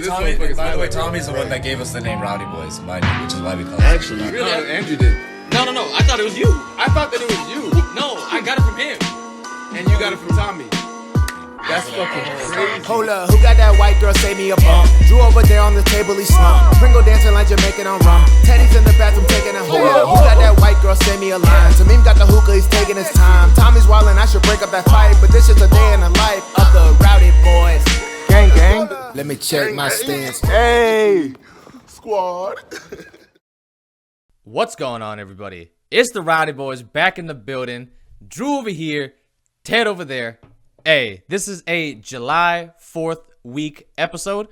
Tommy's the one that gave us the name Rowdy Boys, mind you, which is why we call it. Actually, Really? Andrew did. No. I thought it was you. I thought that it was you, No, I got it from him. and you got it from Tommy. That's fucking crazy. Hold up, who got that white girl, save me a bump? Drew over there on the table, he slumped. Pringle dancing like Jamaican on rum. Teddy's in the bathroom taking a hold up. Who got that white girl, send me a line? Tamim got the hookah, he's taking his time. Tommy's wildin', I should break up that fight, but this is a day in the life of the Rowdy Boys. Gang, gang. Let me check my stance. Hey, Squad. What's going on, everybody? It's the Rowdy Boys back in the building. Drew over here, Ted over there. Hey, this is a July 4th week episode,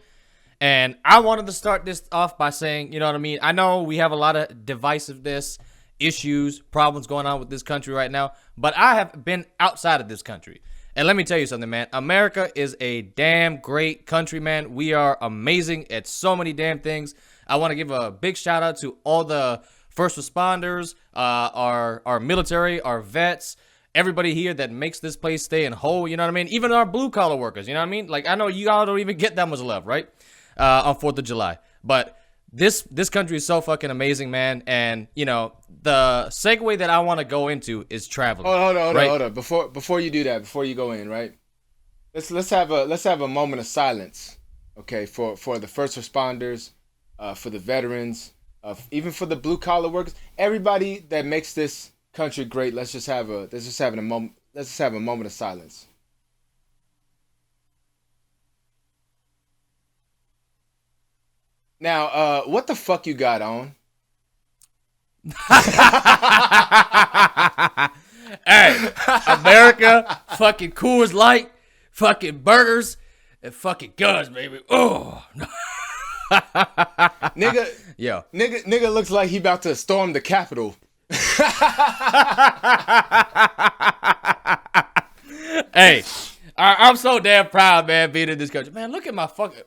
and I wanted to start this off by saying, you know what I mean? I know we have a lot of divisiveness, issues, problems going on with this country right now, but I have been outside of this country. And let me tell you something, man. America is a damn great country, man. We are amazing at so many damn things. I want to give a big shout out to all the first responders, our military, our vets, everybody here that makes this place stay in whole, you know what I mean? Even our blue-collar workers, you know what I mean? Like, I know you all don't even get that much love, right? On 4th of July. But this country is so fucking amazing, man. And, you know, the segue that I want to go into is traveling. Hold on. Before you do that, before you go in, right? Let's have a moment of silence, okay, for the first responders, for the veterans, even for the blue-collar workers, everybody that makes this country great. Let's just have a moment of silence. Now, what the fuck you got on? Hey, America, fucking Coors Light, fucking burgers, and fucking guns, baby. Oh, nigga looks like he about to storm the Capitol. Hey, I'm so damn proud, man, being in this country. Man, look at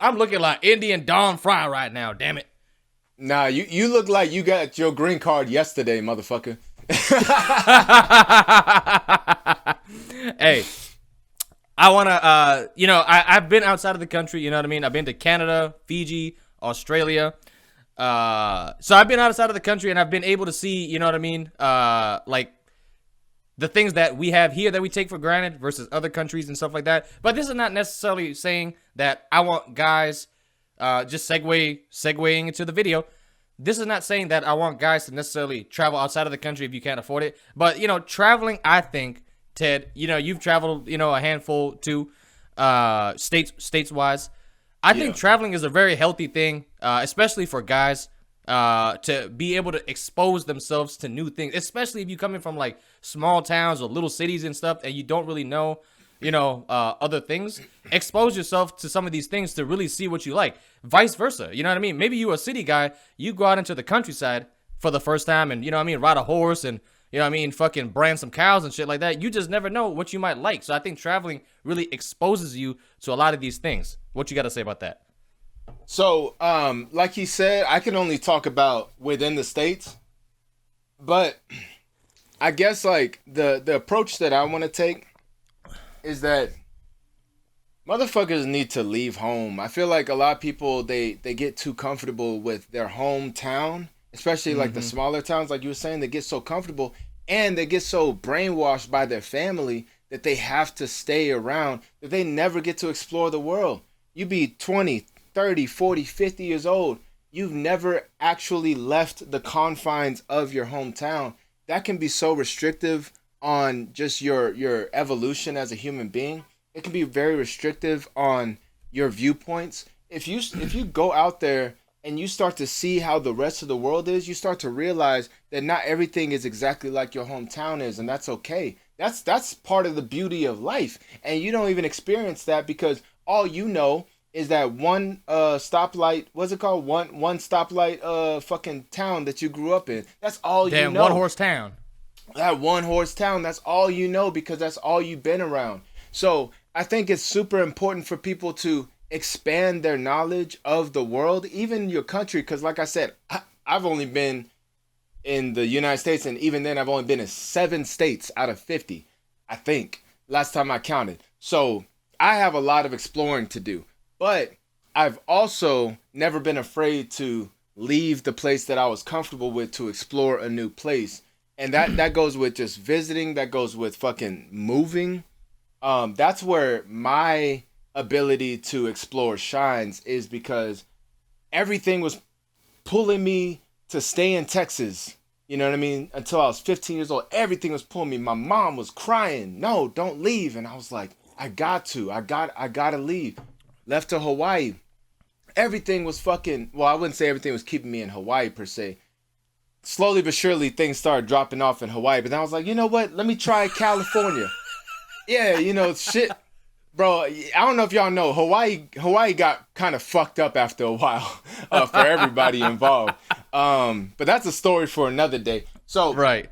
I'm looking like Indian Don Fry right now, damn it. Nah, you look like you got your green card yesterday, motherfucker. Hey, I want to, I've been outside of the country, you know what I mean? I've been to Canada, Fiji, Australia. So I've been outside of the country and I've been able to see, you know what I mean? Like the things that we have here that we take for granted versus other countries and stuff like that. But this is not necessarily saying that I want guys, just segueing into the video. This is not saying that I want guys to necessarily travel outside of the country if you can't afford it. But, you know, traveling, I think, Ted, you know, you've traveled, you know, a handful too, states-wise. I think traveling is a very healthy thing, especially for guys, to be able to expose themselves to new things, especially if you're coming from like small towns or little cities and stuff and you don't really know, you know, other things. Expose yourself to some of these things to really see what you like. Vice versa, you know what I mean? Maybe you're a city guy, you go out into the countryside for the first time and, you know what I mean, ride a horse and, you know what I mean, fucking brand some cows and shit like that. You just never know what you might like. So I think traveling really exposes you to a lot of these things. What you got to say about that? So, like he said, I can only talk about within the States. But I guess like the approach that I want to take is that motherfuckers need to leave home. I feel like a lot of people, they get too comfortable with their hometown, especially like the smaller towns, like you were saying. They get so comfortable and they get so brainwashed by their family that they have to stay around, that they never get to explore the world. You be 20, 30, 40, 50 years old. You've never actually left the confines of your hometown. That can be so restrictive on just your evolution as a human being. It can be very restrictive on your viewpoints. If you go out there and you start to see how the rest of the world is, you start to realize that not everything is exactly like your hometown is, and that's okay. That's part of the beauty of life. And you don't even experience that because all you know is that one stoplight, what's it called? One stoplight fucking town that you grew up in. That's all you know. Damn, one horse town. That one horse town, that's all you know because that's all you've been around. So I think it's super important for people to expand their knowledge of the world, even your country, because like I said, I've only been in the United States, and even then I've only been in 7 states out of 50, I think, last time I counted. So I have a lot of exploring to do. But I've also never been afraid to leave the place that I was comfortable with to explore a new place. And that goes with just visiting, that goes with fucking moving. That's where my ability to explore shines, is because everything was pulling me to stay in Texas. You know what I mean? Until I was 15 years old, everything was pulling me. My mom was crying, "No, don't leave." And I was like, I gotta leave. Left to Hawaii. Everything was fucking, well, I wouldn't say everything was keeping me in Hawaii per se. Slowly but surely things started dropping off in Hawaii. But then I was like, you know what? Let me try California. Yeah, shit. Bro, I don't know if y'all know, Hawaii got kind of fucked up after a while for everybody involved. But that's a story for another day. So Right.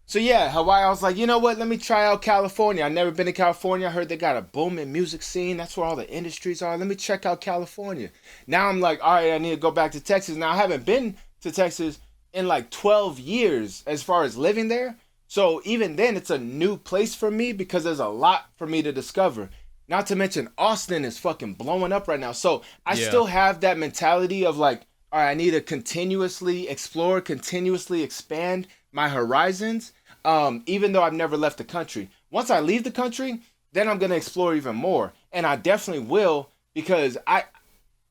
So yeah, Hawaii, I was like, you know what? Let me try out California. I've never been to California. I heard they got a booming music scene. That's where all the industries are. Let me check out California. Now I'm like, all right, I need to go back to Texas. Now I haven't been to Texas in like 12 years as far as living there. So even then, it's a new place for me because there's a lot for me to discover. Not to mention, Austin is fucking blowing up right now. So I still have that mentality of like, all right, I need to continuously explore, continuously expand my horizons. Even though I've never left the country. Once I leave the country, then I'm going to explore even more. And I definitely will, because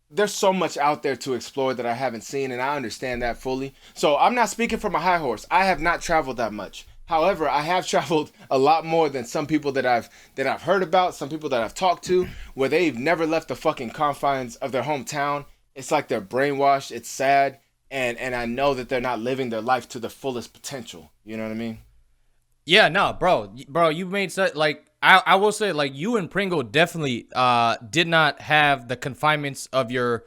there's so much out there to explore that I haven't seen, and I understand that fully. So I'm not speaking from a high horse. I have not traveled that much. However, I have traveled a lot more than some people that I've heard about, some people that I've talked to, where they've never left the fucking confines of their hometown. It's like they're brainwashed. It's sad. And I know that they're not living their life to the fullest potential. You know what I mean? Yeah, no, bro, you made such, like, I will say, like, you and Pringle definitely did not have the confinements of your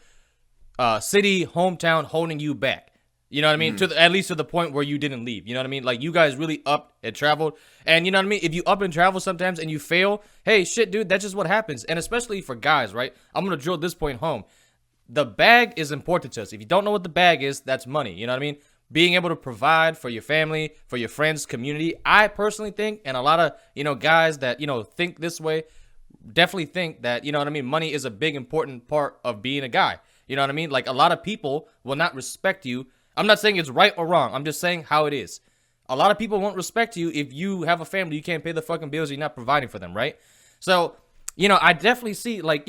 city, hometown holding you back. You know what I mean? At least to the point where you didn't leave. You know what I mean? Like, you guys really upped and traveled. And you know what I mean? If you up and travel sometimes and you fail, hey, shit, dude, that's just what happens. And especially for guys, right? I'm going to drill this point home. The bag is important to us. If you don't know what the bag is, that's money. You know what I mean? Being able to provide for your family, for your friends, community. I personally think, and a lot of, guys that, think this way, definitely think that, you know what I mean, money is a big important part of being a guy. You know what I mean? Like, a lot of people will not respect you. I'm not saying it's right or wrong. I'm just saying how it is. A lot of people won't respect you if you have a family, you can't pay the fucking bills, you're not providing for them, right? So, I definitely see, like,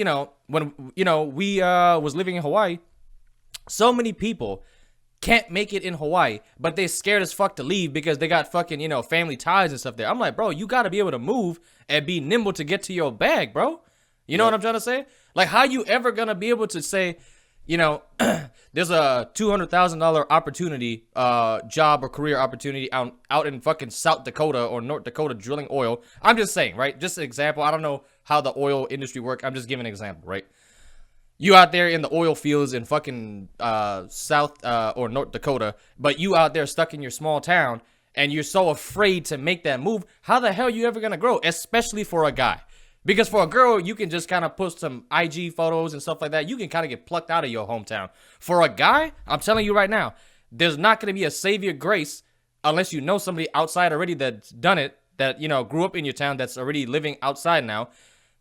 when, we was living in Hawaii, so many people can't make it in Hawaii, but they scared as fuck to leave because they got fucking, family ties and stuff there. I'm like, bro, you got to be able to move and be nimble to get to your bag, bro. You know what I'm trying to say? Like, how you ever going to be able to say, there's a $200,000 opportunity, job or career opportunity out in fucking South Dakota or North Dakota drilling oil. I'm just saying, right? Just an example. I don't know how the oil industry works. I'm just giving an example, right? You out there in the oil fields in fucking South or North Dakota, but you out there stuck in your small town and you're so afraid to make that move. How the hell are you ever going to grow? Especially for a guy. Because for a girl, you can just kind of post some IG photos and stuff like that. You can kind of get plucked out of your hometown. For a guy, I'm telling you right now, there's not going to be a savior grace unless you know somebody outside already that's done it, that, grew up in your town, that's already living outside now.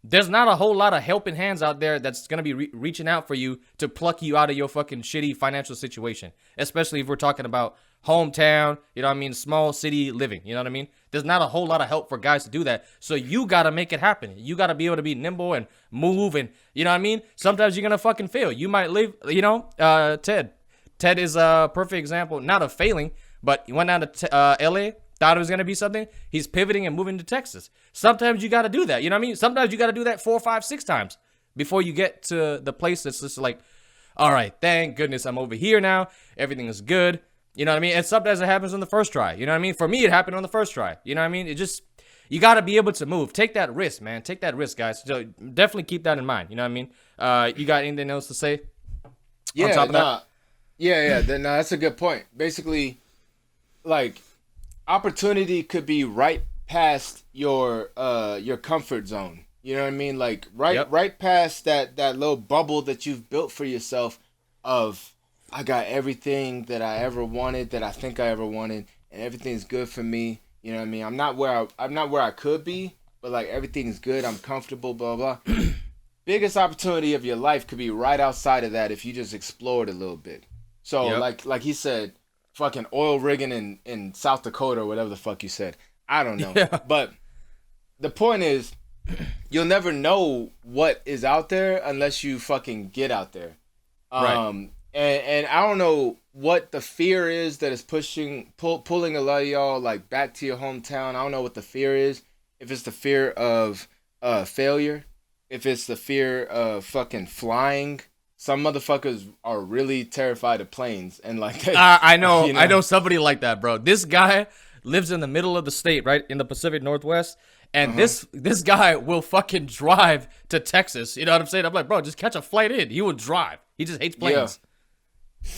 There's not a whole lot of helping hands out there that's going to be reaching out for you to pluck you out of your fucking shitty financial situation. Especially if we're talking about hometown, small city living, you know what I mean? There's not a whole lot of help for guys to do that. So you got to make it happen. You got to be able to be nimble and move and, you know what I mean? Sometimes you're going to fucking fail. You might live, Ted. Ted is a perfect example, not of failing, but he went down to LA. Thought it was going to be something. He's pivoting and moving to Texas. Sometimes you got to do that. You know what I mean? Sometimes you got to do that 4, 5, 6 times before you get to the place that's just like, all right, thank goodness I'm over here now. Everything is good. You know what I mean? And sometimes it happens on the first try. You know what I mean? For me, it happened on the first try. You know what I mean? You got to be able to move. Take that risk, man. Take that risk, guys. So definitely keep that in mind. You know what I mean? You got anything else to say? Yeah, on top of that? Yeah. That's a good point. Basically, like, opportunity could be right past your comfort zone. You know what I mean? Like right past that little bubble that you've built for yourself of, I got everything that I ever wanted, that I think I ever wanted, and everything's good for me. You know what I mean? I'm not where I could be, but like everything's good. I'm comfortable, blah blah. biggest opportunity of your life could be right outside of that if you just explored a little bit. So like he said, fucking oil rigging in South Dakota or whatever the fuck you said. I don't know. Yeah. But the point is, you'll never know what is out there unless you fucking get out there. Right. And I don't know what the fear is that is pulling a lot of y'all like back to your hometown. I don't know what the fear is. If it's the fear of failure, if it's the fear of fucking flying. Some motherfuckers are really terrified of planes and like I know, you I know somebody like that, bro. This guy lives in the middle of the state, right in the Pacific Northwest, and this guy will fucking drive to Texas. You know what I'm saying? I'm like, bro, just catch a flight in. He will drive. He just hates planes. Yeah.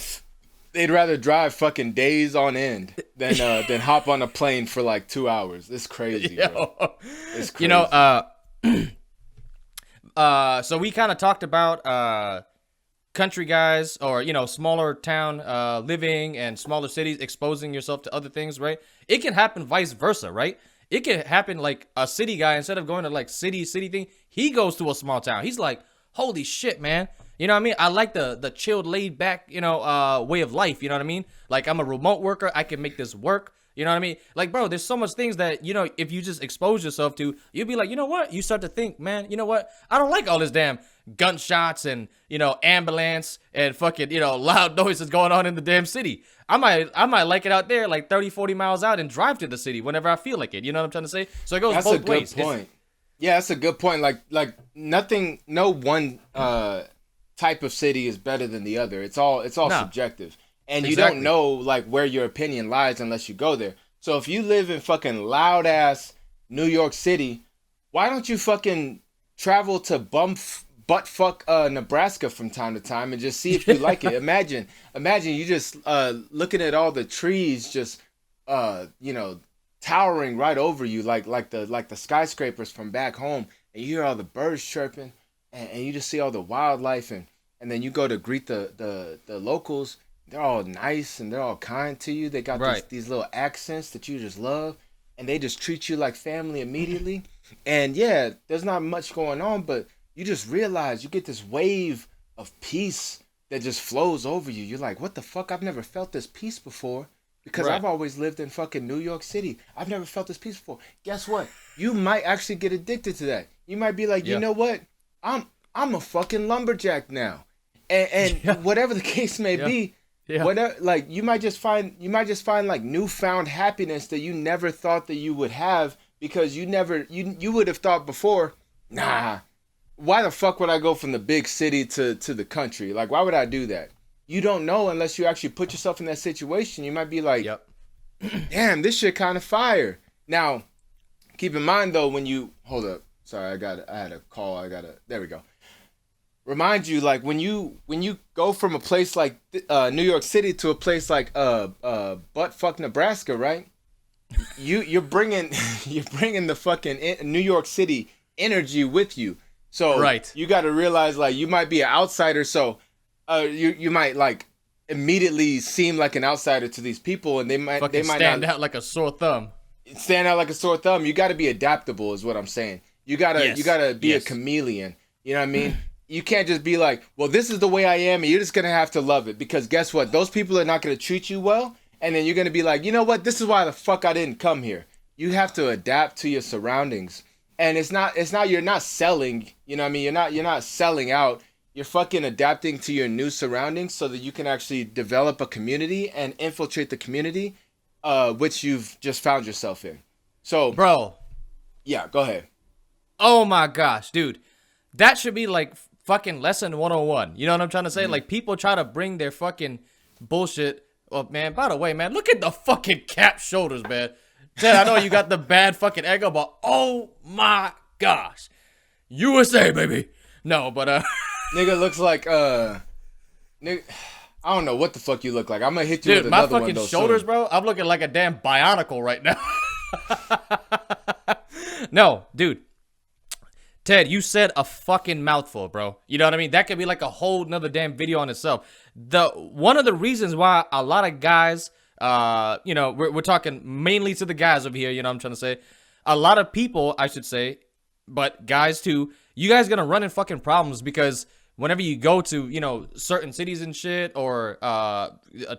They'd rather drive fucking days on end than hop on a plane for like 2 hours. It's crazy, bro. It's crazy. You know, so we kind of talked about country guys or, you know, smaller town living and smaller cities exposing yourself to other things, right? It can happen vice versa, right? It can happen like a city guy, instead of going to like city thing, he goes to a small town. He's like, holy shit, man. You know what I mean? I like the chilled, laid back, you know, way of life. You know what I mean? Like, I'm a remote worker. I can make this work. You know what I mean? Like, bro, there's so much things that, you know, if you just expose yourself to, you'll be like, you know what? You start to think, man, you know what? I don't like all this damn gunshots and, you know, ambulance and fucking, you know, loud noises going on in the damn city. I might like it out there like 30, 40 miles out and drive to the city whenever I feel like it. You know what I'm trying to say? So it goes that's both ways. That's a good point. Yeah, that's a good point. Like nothing, no one type of city is better than the other. It's all subjective. And you don't know like where your opinion lies unless you go there. So if you live in fucking loud ass New York City, why don't you fucking travel to buttfuck Nebraska from time to time and just see if you like it? Imagine you just looking at all the trees just you know, towering right over you like the skyscrapers from back home, and you hear all the birds chirping and you just see all the wildlife, and then you go to greet the locals. They're all nice and they're all kind to you. They got these little accents that you just love, and they just treat you like family immediately. And yeah, there's not much going on, but you just realize you get this wave of peace that just flows over you. You're like, what the fuck? I've never felt this peace before, because I've always lived in fucking New York City. I've never felt this peace before. Guess what? You might actually get addicted to that. You might be like, you know what? I'm a fucking lumberjack now. And whatever the case may be, whatever, like you might just find like newfound happiness that you never thought that you would have, because you would have thought before, nah, why the fuck would I go from the big city to the country? Like, why would I do that? You don't know unless you actually put yourself in that situation. You might be like, damn, this shit kind of fire. Now, keep in mind though, when you hold up, sorry, I had a call. There we go. Remind you, like when you go from a place like New York City to a place like buttfuck Nebraska, right? You're bringing the fucking New York City energy with you. So you got to realize, like, you might be an outsider, so you might like immediately seem like an outsider to these people, and they might stand out like a sore thumb. Stand out like a sore thumb. You got to be adaptable, is what I'm saying. You gotta be a chameleon. You know what I mean? You can't just be like, well, this is the way I am, and you're just gonna have to love it, because guess what? Those people are not gonna treat you well, and then you're gonna be like, you know what? This is why the fuck I didn't come here. You have to adapt to your surroundings, and it's not. You're not selling. You know what I mean? You're not selling out. You're fucking adapting to your new surroundings so that you can actually develop a community and infiltrate the community, which you've just found yourself in. So, bro, yeah, go ahead. Oh my gosh, dude, that should be like fucking lesson 101. You know what I'm trying to say? Like, people try to bring their fucking bullshit. Oh man, by the way, man, look at the fucking cap shoulders, man. Ted, I know you got the bad fucking echo, but oh my gosh, USA, baby. No, but nigga looks like nigga, I don't know what the fuck you look like. I'm gonna hit you with another one. Dude, my fucking shoulders, bro. I'm looking like a damn bionicle right now. No, dude. Ted, you said a fucking mouthful, bro. You know what I mean? That could be like a whole nother damn video on itself. One of the reasons why a lot of guys, you know, we're talking mainly to the guys over here, you know what I'm trying to say? A lot of people, I should say, but guys too, you guys gonna run in fucking problems because whenever you go to, you know, certain cities and shit or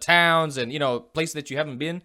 towns and, you know, places that you haven't been,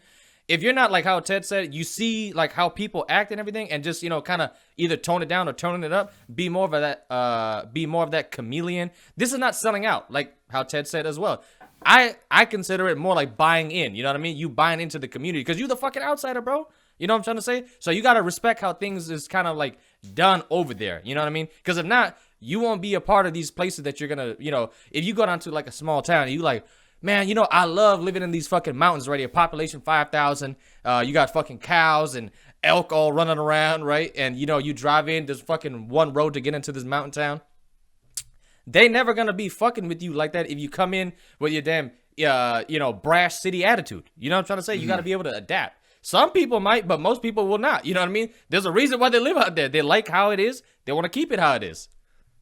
if you're not like how Ted said, you see like how people act and everything, and just, you know, kind of either tone it down or tone it up, be more of that chameleon. This is not selling out, like how Ted said as well. I consider it more like buying in. You know what I mean? You buying into the community because you're the fucking outsider, bro. You know what I'm trying to say? So you gotta respect how things is kind of like done over there. You know what I mean? Because if not, you won't be a part of these places that you're gonna, you know, if you go down to like a small town and you like, man, you know, I love living in these fucking mountains right here. Population 5,000. You got fucking cows and elk all running around, right? And, you know, you drive in, there's fucking one road to get into this mountain town. They never gonna be fucking with you like that if you come in with your damn, you know, brash city attitude. You know what I'm trying to say? You gotta be able to adapt. Some people might, but most people will not. You know what I mean? There's a reason why they live out there. They like how it is. They want to keep it how it is.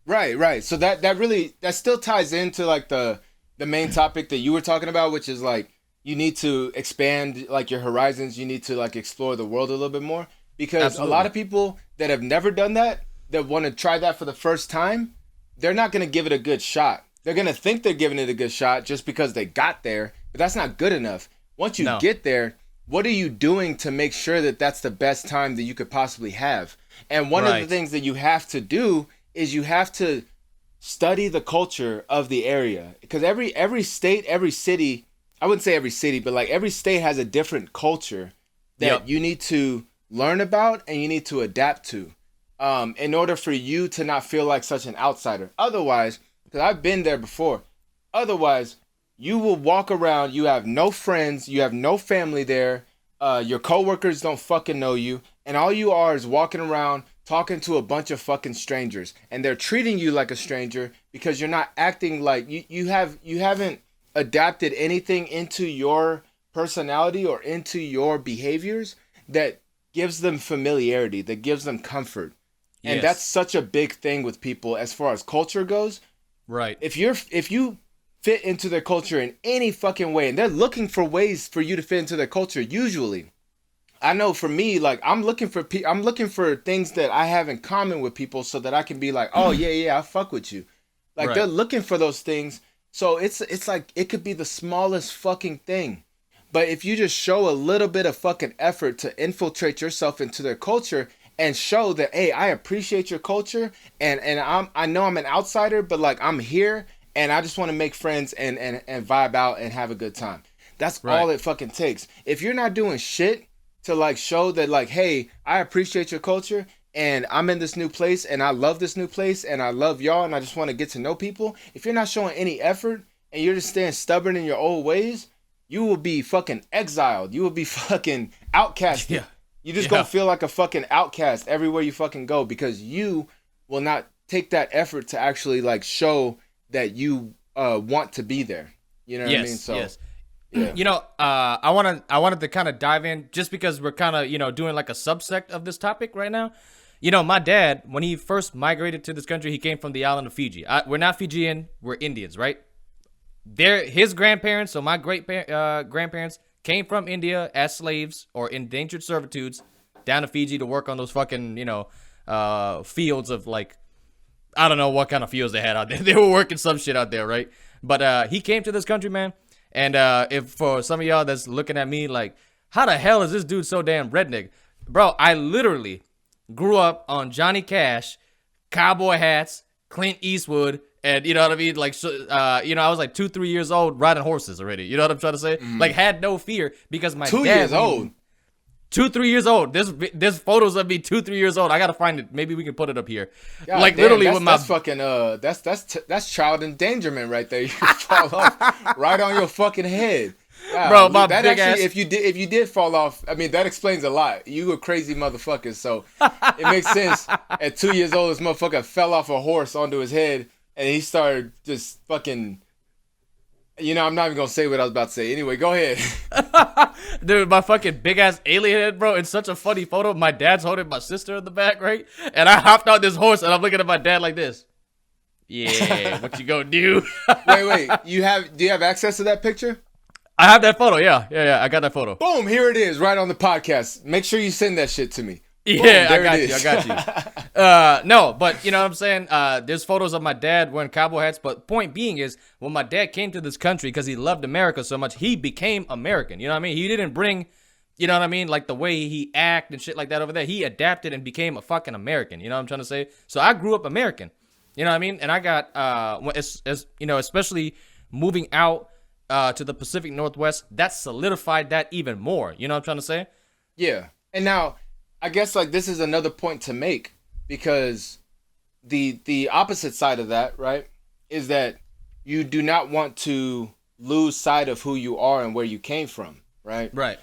Right. So that still ties into like the main topic that you were talking about, which is like you need to expand like your horizons. You need to like explore the world a little bit more, because Absolutely. a lot of people that have never done that want to try that for the first time, they're not going to give it a good shot. They're going to think they're giving it a good shot just because they got there, but that's not good enough. Once you get there, what are you doing to make sure that that's the best time that you could possibly have? And one of the things that you have to do is you have to study the culture of the area, because every state, every city, I wouldn't say every city, but like every state has a different culture that you need to learn about and you need to adapt to, in order for you to not feel like such an outsider. Otherwise, because I've been there before, otherwise you will walk around, you have no friends, you have no family there, your coworkers don't fucking know you, and all you are is walking around talking to a bunch of fucking strangers, and they're treating you like a stranger because you're not acting like you haven't adapted anything into your personality or into your behaviors that gives them familiarity, that gives them comfort. And that's such a big thing with people as far as culture goes. Right. If you fit into their culture in any fucking way, and they're looking for ways for you to fit into their culture, usually. I know for me, like I'm looking for things that I have in common with people so that I can be like, oh yeah, I fuck with you. Like they're looking for those things. So it's like it could be the smallest fucking thing. But if you just show a little bit of fucking effort to infiltrate yourself into their culture and show that, hey, I appreciate your culture and I know I'm an outsider, but like I'm here and I just want to make friends and vibe out and have a good time. That's all it fucking takes. If you're not doing shit to like show that like, hey, I appreciate your culture and I'm in this new place and I love this new place and I love y'all and I just want to get to know people. If you're not showing any effort and you're just staying stubborn in your old ways, you will be fucking exiled. You will be fucking outcasted. Yeah. You just gonna feel like a fucking outcast everywhere you fucking go because you will not take that effort to actually like show that you want to be there. You know what I mean? So yeah. You know, I wanted to kind of dive in just because we're kind of, you know, doing like a subsect of this topic right now. You know, my dad, when he first migrated to this country, he came from the island of Fiji. We're not Fijian, we're Indians, right? His grandparents, so my grandparents came from India as slaves or indentured servitudes down to Fiji to work on those fucking, you know, fields of like, I don't know what kind of fields they had out there. They were working some shit out there, right? But he came to this country, man. And if for some of y'all that's looking at me like, how the hell is this dude so damn redneck? Bro, I literally grew up on Johnny Cash, cowboy hats, Clint Eastwood, and you know what I mean? Like, you know, I was like 2-3 years old riding horses already. You know what I'm trying to say? Like, had no fear because my 2 dad... years old? 2-3 years old. There's photos of me 2-3 years old. I gotta find it. Maybe we can put it up here. God like, damn, literally with my... That's fucking, that's child endangerment right there. You fall off right on your fucking head. Wow, bro, my that big actually, ass... if you did fall off, I mean, that explains a lot. You a crazy motherfucker, so it makes sense. At 2 years old, this motherfucker fell off a horse onto his head, and he started just fucking... You know, I'm not even gonna say what I was about to say. Anyway, go ahead. Dude, my fucking big ass alien head, bro. It's such a funny photo. My dad's holding my sister in the back, right? And I hopped on this horse, and I'm looking at my dad like this. Yeah, what you gonna do? Wait. Do you have access to that picture? I have that photo. Yeah. I got that photo. Boom, here it is, right on the podcast. Make sure you send that shit to me. Yeah, there I it got is. you. No, but you know what I'm saying? There's photos of my dad wearing cowboy hats. But point being is, when my dad came to this country because he loved America so much, he became American. You know what I mean? He didn't bring, you know what I mean? Like the way he act and shit like that over there. He adapted and became a fucking American. You know what I'm trying to say? So I grew up American. You know what I mean? And I got, as you know, especially moving out to the Pacific Northwest, that solidified that even more. You know what I'm trying to say? Yeah. And now, I guess like this is another point to make, because the opposite side of that, right, is that you do not want to lose sight of who you are and where you came from, right? Right.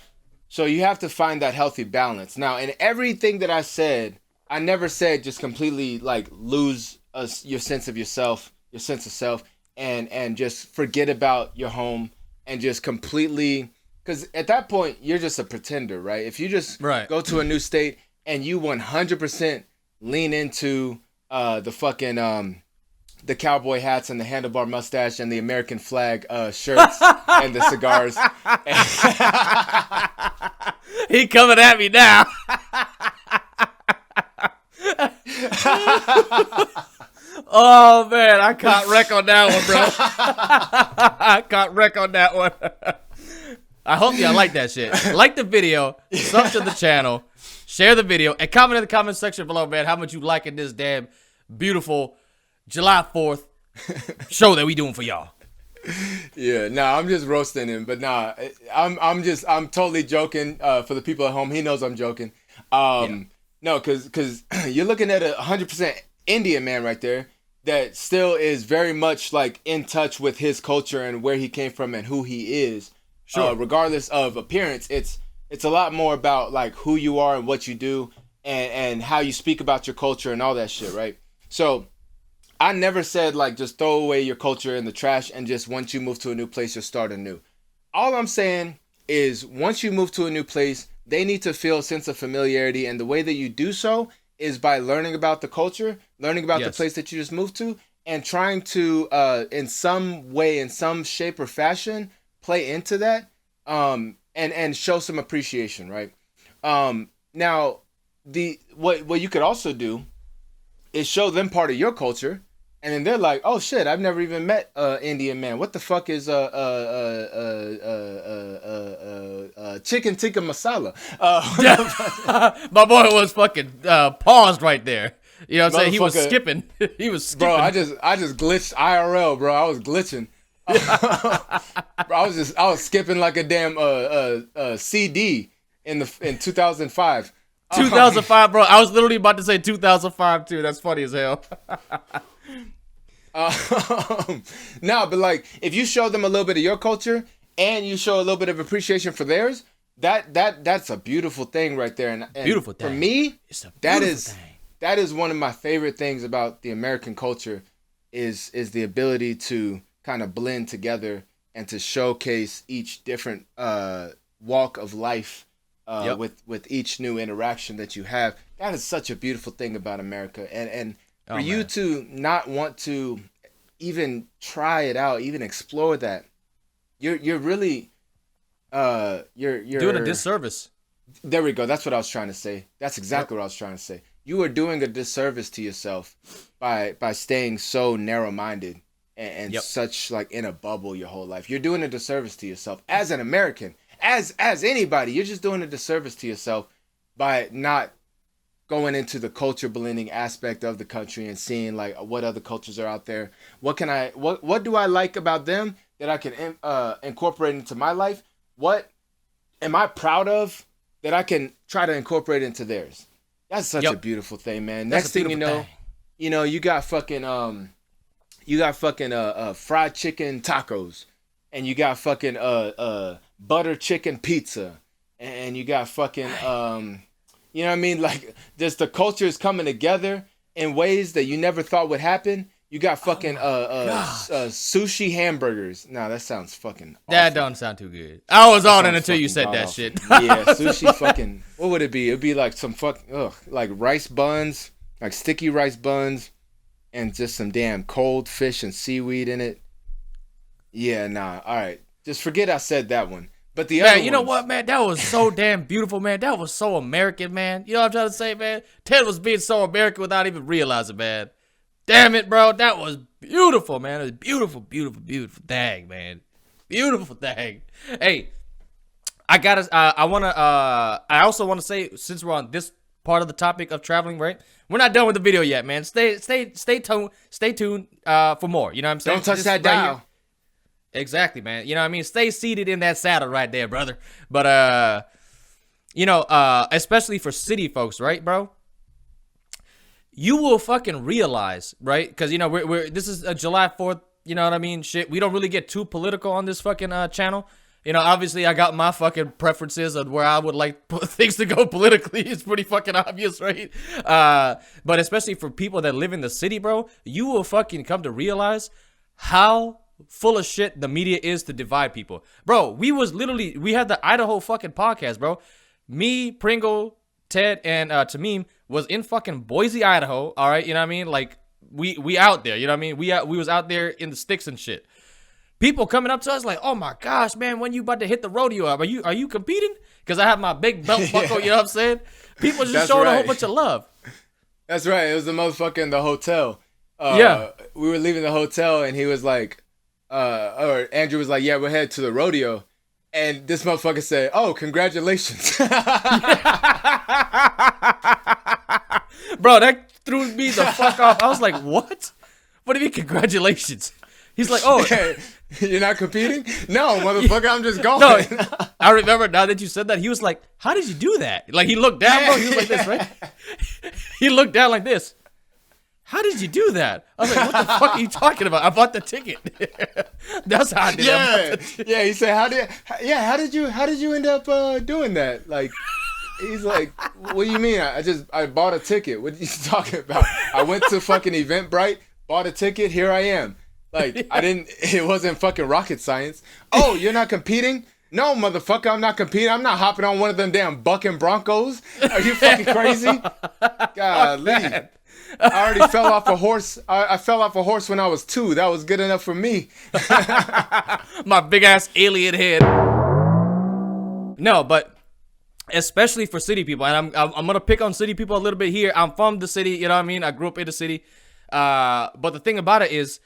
So you have to find that healthy balance. Now, in everything that I said, I never said just completely like lose your sense of yourself, your sense of self, and just forget about your home and just completely, because at that point you're just a pretender, right? If you just go to a new state and you 100% lean into the fucking the cowboy hats and the handlebar mustache and the American flag shirts and the cigars. He coming at me now. Oh man, I caught wreck on that one, bro. I caught wreck on that one. I hope y'all like that shit. Like the video, sub to the channel, share the video, and comment in the comment section below, man, how much you liking this damn beautiful July 4th show that we doing for y'all. Yeah, nah, I'm just roasting him, but nah, I'm totally joking. For the people at home, he knows I'm joking. No, cause you're looking at a 100% Indian man right there that still is very much like in touch with his culture and where he came from and who he is. Sure. Regardless of appearance, it's a lot more about like who you are and what you do and how you speak about your culture and all that shit, right? So I never said like just throw away your culture in the trash and just once you move to a new place, you'll start anew. All I'm saying is once you move to a new place, they need to feel a sense of familiarity, and the way that you do so is by learning about the culture, learning about the place that you just moved to, and trying to in some way, in some shape or fashion, play into that and show some appreciation, right? Now what you could also do is show them part of your culture, and then they're like, "Oh shit, I've never even met Indian man. What the fuck is chicken tikka masala?" My boy was fucking paused right there. You know what I'm saying? He was skipping. He was skipping. Bro, I just glitched IRL, bro. I was glitching. Bro, I was skipping like a damn CD in 2005. 2005, bro. I was literally about to say 2005 too. That's funny as hell. No, but like if you show them a little bit of your culture and you show a little bit of appreciation for theirs, that's a beautiful thing right there. And beautiful thing. For me, it's a beautiful thing. That is one of my favorite things about the American culture is the ability to kind of blend together and to showcase each different walk of life with each new interaction that you have. That is such a beautiful thing about America. And for you to not want to even try it out, even explore that, you're really you're doing a disservice. There we go. That's what I was trying to say. That's exactly what I was trying to say. You are doing a disservice to yourself by staying so narrow-minded and such like in a bubble your whole life. You're doing a disservice to yourself as an American, as anybody. You're just doing a disservice to yourself by not going into the culture blending aspect of the country and seeing like what other cultures are out there. What do I like about them that I can incorporate into my life? What am I proud of that I can try to incorporate into theirs? That's such a beautiful thing, man. Next thing you know, you got fucking fried chicken tacos, and you got fucking butter chicken pizza, and you got fucking you know what I mean? Like, just the culture is coming together in ways that you never thought would happen. You got fucking sushi hamburgers. Nah, that sounds fucking awful. That don't sound too good. I was on it until you said that shit. Yeah, sushi fucking, what would it be? It'd be like some like rice buns, like sticky rice buns, and just some damn cold fish and seaweed in it. Yeah, nah, all right. Just forget I said that one. But the other Man, you know ones- what, man? That was so damn beautiful, man. That was so American, man. You know what I'm trying to say, man? Ted was being so American without even realizing, man. Damn it, bro. That was beautiful, man. It was beautiful, beautiful, beautiful thing, man. Beautiful thing. Hey, I also want to say, since we're on this part of the topic of traveling, right? We're not done with the video yet, man. Stay tuned for more. You know what I'm saying? Don't touch Just that right dial. here. Exactly, man. You know what I mean? Stay seated in that saddle right there, brother. But especially for city folks, right, bro? You will fucking realize, right? Because we're this is a July 4th. You know what I mean? Shit, we don't really get too political on this fucking channel. Obviously, I got my fucking preferences of where I would like things to go politically. It's pretty fucking obvious, right? But especially for people that live in the city, bro, you will fucking come to realize how full of shit the media is to divide people. Bro, we had the Idaho fucking podcast, bro. Me, Pringle, Ted, and Tamim was in fucking Boise, Idaho. All right, you know what I mean? Like we out there, you know what I mean? We was out there in the sticks and shit. People coming up to us like, oh my gosh, man, when you about to hit the rodeo up? Are you competing? Because I have my big belt buckle, you know what I'm saying? People just showing a whole bunch of love. That's right. It was the motherfucker in the hotel. Yeah. We were leaving the hotel and he was like, or Andrew was like, yeah, we're headed to the rodeo. And this motherfucker said, oh, congratulations. Bro, that threw me the fuck off. I was like, what? What do you mean, congratulations? He's like, oh. You're not competing? No, motherfucker, I'm just going. No, I remember now that you said that. He was like, how did you do that? Like, he looked down, bro. He was like this, right? He looked down like this. How did you do that? I was like, what the fuck are you talking about? I bought the ticket. That's how I did it. Yeah, he said, how did you end up doing that? Like, he's like, what do you mean? I bought a ticket. What are you talking about? I went to fucking Eventbrite, bought a ticket, here I am. Like, it wasn't fucking rocket science. Oh, you're not competing? No, motherfucker, I'm not competing. I'm not hopping on one of them damn bucking Broncos. Are you fucking crazy? Golly. I already fell off a horse. I fell off a horse when I was 2. That was good enough for me. My big ass alien head. No, but especially for city people, and I'm gonna pick on city people a little bit here. I'm from the city, you know what I mean? I grew up in the city. But the thing about it is,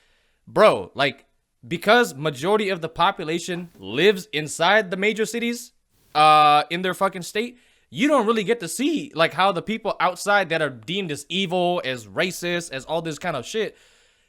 bro, like, because majority of the population lives inside the major cities, in their fucking state, you don't really get to see like how the people outside that are deemed as evil, as racist, as all this kind of shit,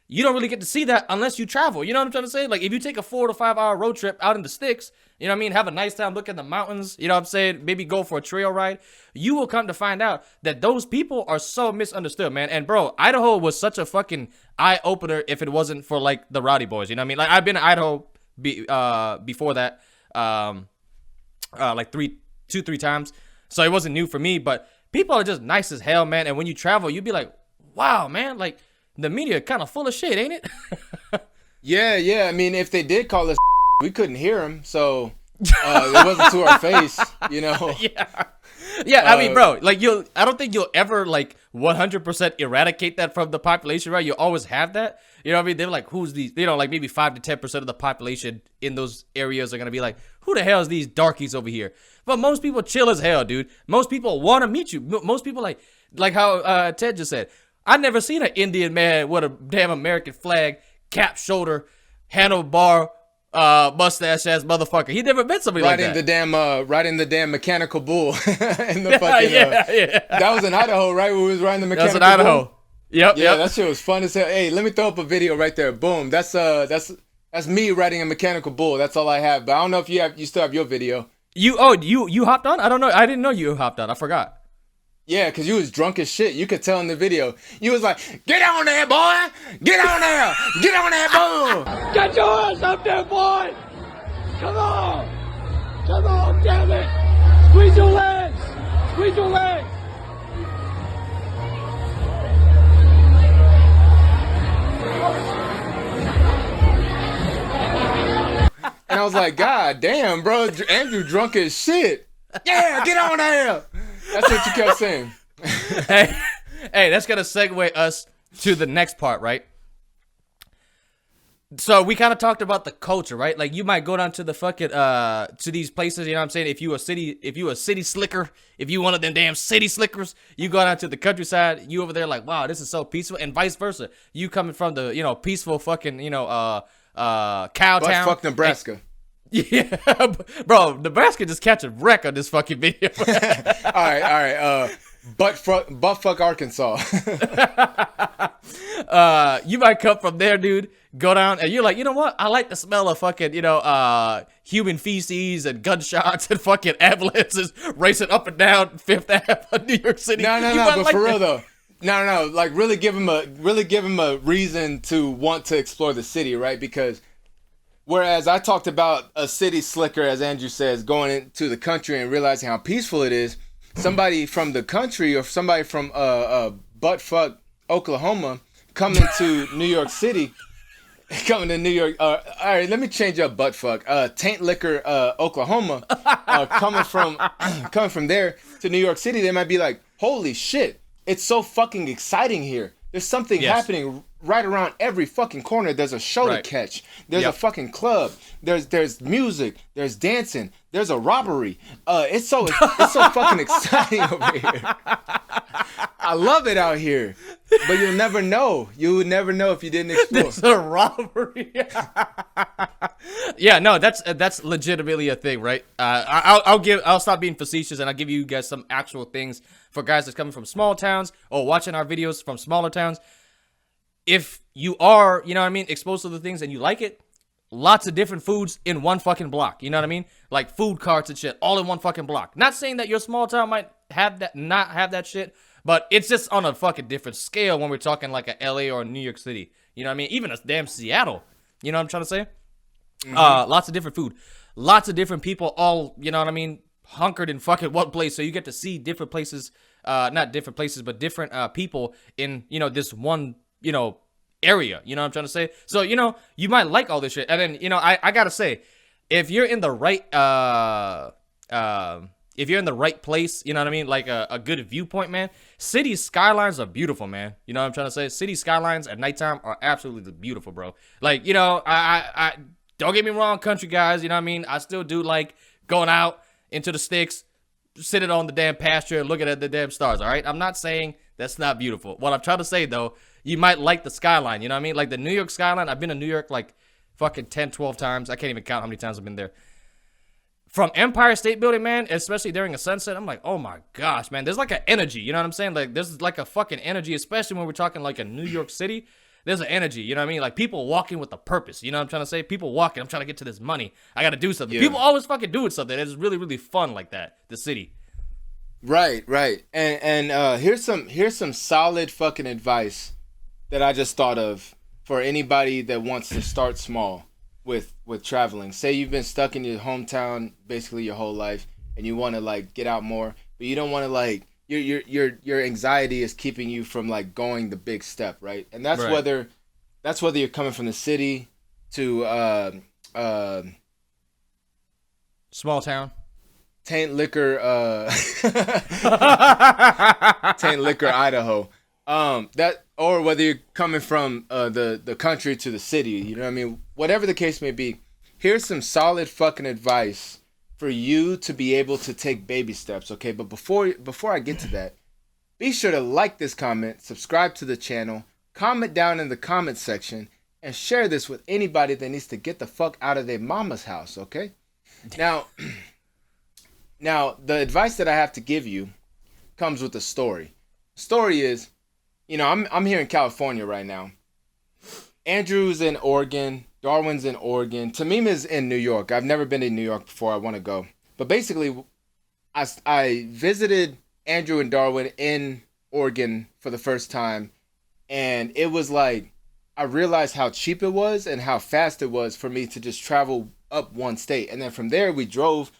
you don't really get to see that unless you travel. You know what I'm trying to say? Like, if you take a 4 to 5 hour road trip out in the sticks, you know what I mean? Have a nice time, look at the mountains, you know what I'm saying? Maybe go for a trail ride. You will come to find out that those people are so misunderstood, man. And bro, Idaho was such a fucking eye opener if it wasn't for like the Rowdy boys. You know what I mean? Like, I've been to Idaho before that, like 2-3 times. So it wasn't new for me, but people are just nice as hell, man. And when you travel, you'd be like, wow, man, like, the media kind of full of shit, ain't it? Yeah. I mean, if they did call us, we couldn't hear them, so it wasn't to our face, you know. Yeah. I mean, bro, like, I don't think you'll ever like 100% eradicate that from the population, right? You'll always have that. You know what I mean? They're like, who's these? You know, like maybe 5 to 10% of the population in those areas are gonna be like, who the hell is these darkies over here? But most people chill as hell, dude. Most people want to meet you. Most people like how Ted just said. I never seen an Indian man with a damn American flag, cap shoulder, handlebar, mustache ass motherfucker. He never met somebody like that. Riding the damn mechanical bull in the fucking. Yeah. That was in Idaho, right? Where we was riding the mechanical bull. That was in Idaho. Bull? Yep. That shit was fun as hell. Hey, let me throw up a video right there. Boom. That's me riding a mechanical bull. That's all I have. But I don't know if you still have your video. You hopped on? I don't know. I didn't know you hopped on. I forgot. Yeah, because you was drunk as shit. You could tell in the video. You was like, get on there, boy! Get on there! Get on there, boy! Get your ass up there, boy! Come on! Come on, damn it! Squeeze your legs! Squeeze your legs! And I was like, God damn, bro, Andrew drunk as shit. Yeah, get on there! That's what you kept saying. Hey, that's gonna segue us to the next part, right? So we kind of talked about the culture, right? Like you might go down to the fucking to these places, you know what I'm saying? If you a city slicker, if you one of them damn city slickers, you go down to the countryside, you over there like, wow, this is so peaceful, and vice versa. You coming from the, peaceful fucking, cow town. Fuck Nebraska. Yeah, bro, Nebraska just catch a wreck on this fucking video. All right. Butt fuck Arkansas. You might come from there, dude. Go down and you're like, you know what? I like the smell of fucking, human feces and gunshots and fucking ambulances racing up and down Fifth Ave of New York City. No, but like for real though. No. Like really give him a reason to want to explore the city, right? Because whereas I talked about a city slicker, as Andrew says, going into the country and realizing how peaceful it is, somebody from the country or somebody from buttfuck Oklahoma coming to New York City, coming to New York. All right, let me change up buttfuck. Taint liquor, Oklahoma, coming from there to New York City, they might be like, holy shit, it's so fucking exciting here. There's something happening right around every fucking corner. There's a show to catch. There's a fucking club. There's music. There's dancing. There's a robbery. It's so fucking exciting over here. I love it out here, but you'll never know. You would never know if you didn't explore. There's a robbery. Yeah, no, that's legitimately a thing, right? I'll stop being facetious and I'll give you guys some actual things for guys that's coming from small towns or watching our videos from smaller towns. If you are, exposed to the things and you like it, lots of different foods in one fucking block. You know what I mean? Like food carts and shit, all in one fucking block. Not saying that your small town might have that, not have that shit, but it's just on a fucking different scale when we're talking like a LA or a New York City. You know what I mean? Even a damn Seattle. You know what I'm trying to say? Mm-hmm. Lots of different food. Lots of different people all, you know what I mean, hunkered in fucking one place. So you get to see different places, not different places, but different people in, this one, area. You know what I'm trying to say? So, you might like all this shit. And then, I gotta say, if you're in the right, if you're in the right place, you know what I mean? Like a good viewpoint, man. City skylines are beautiful, man. You know what I'm trying to say? City skylines at nighttime are absolutely beautiful, bro. Like, I don't get me wrong, country guys, you know what I mean? I still do like going out into the sticks, sitting on the damn pasture, looking at the damn stars, all right? I'm not saying that's not beautiful. What I'm trying to say, though, you might like the skyline, you know what I mean? Like the New York skyline, I've been to New York like fucking 10, 12 times. I can't even count how many times I've been there. From Empire State Building, man, especially during a sunset, I'm like, oh my gosh, man. There's like an energy, you know what I'm saying? Like there's like a fucking energy, especially when we're talking like a New York City. There's an energy, you know what I mean? Like people walking with a purpose, you know what I'm trying to say? People walking, I'm trying to get to this money. I got to do something. Yeah. People always fucking doing something. It's really, really fun like that, the city. Right. And here's some solid fucking advice that I just thought of for anybody that wants to start small with traveling. Say you've been stuck in your hometown basically your whole life and you want to like get out more, but you don't want to like your anxiety is keeping you from like going the big step, right? And that's right. whether you're coming from the city to small town. Taint liquor Idaho. That or whether you're coming from the country to the city, you know what I mean? Whatever the case may be, here's some solid fucking advice for you to be able to take baby steps, okay? But before I get to that, be sure to like this comment, subscribe to the channel, comment down in the comment section, and share this with anybody that needs to get the fuck out of their mama's house, okay? Now, the advice that I have to give you comes with a story. The story is, I'm here in California right now. Andrew's in Oregon. Darwin's in Oregon. Tamima's in New York. I've never been to New York before. I want to go. But basically, I visited Andrew and Darwin in Oregon for the first time. And it was like, I realized how cheap it was and how fast it was for me to just travel up one state. And then from there, we drove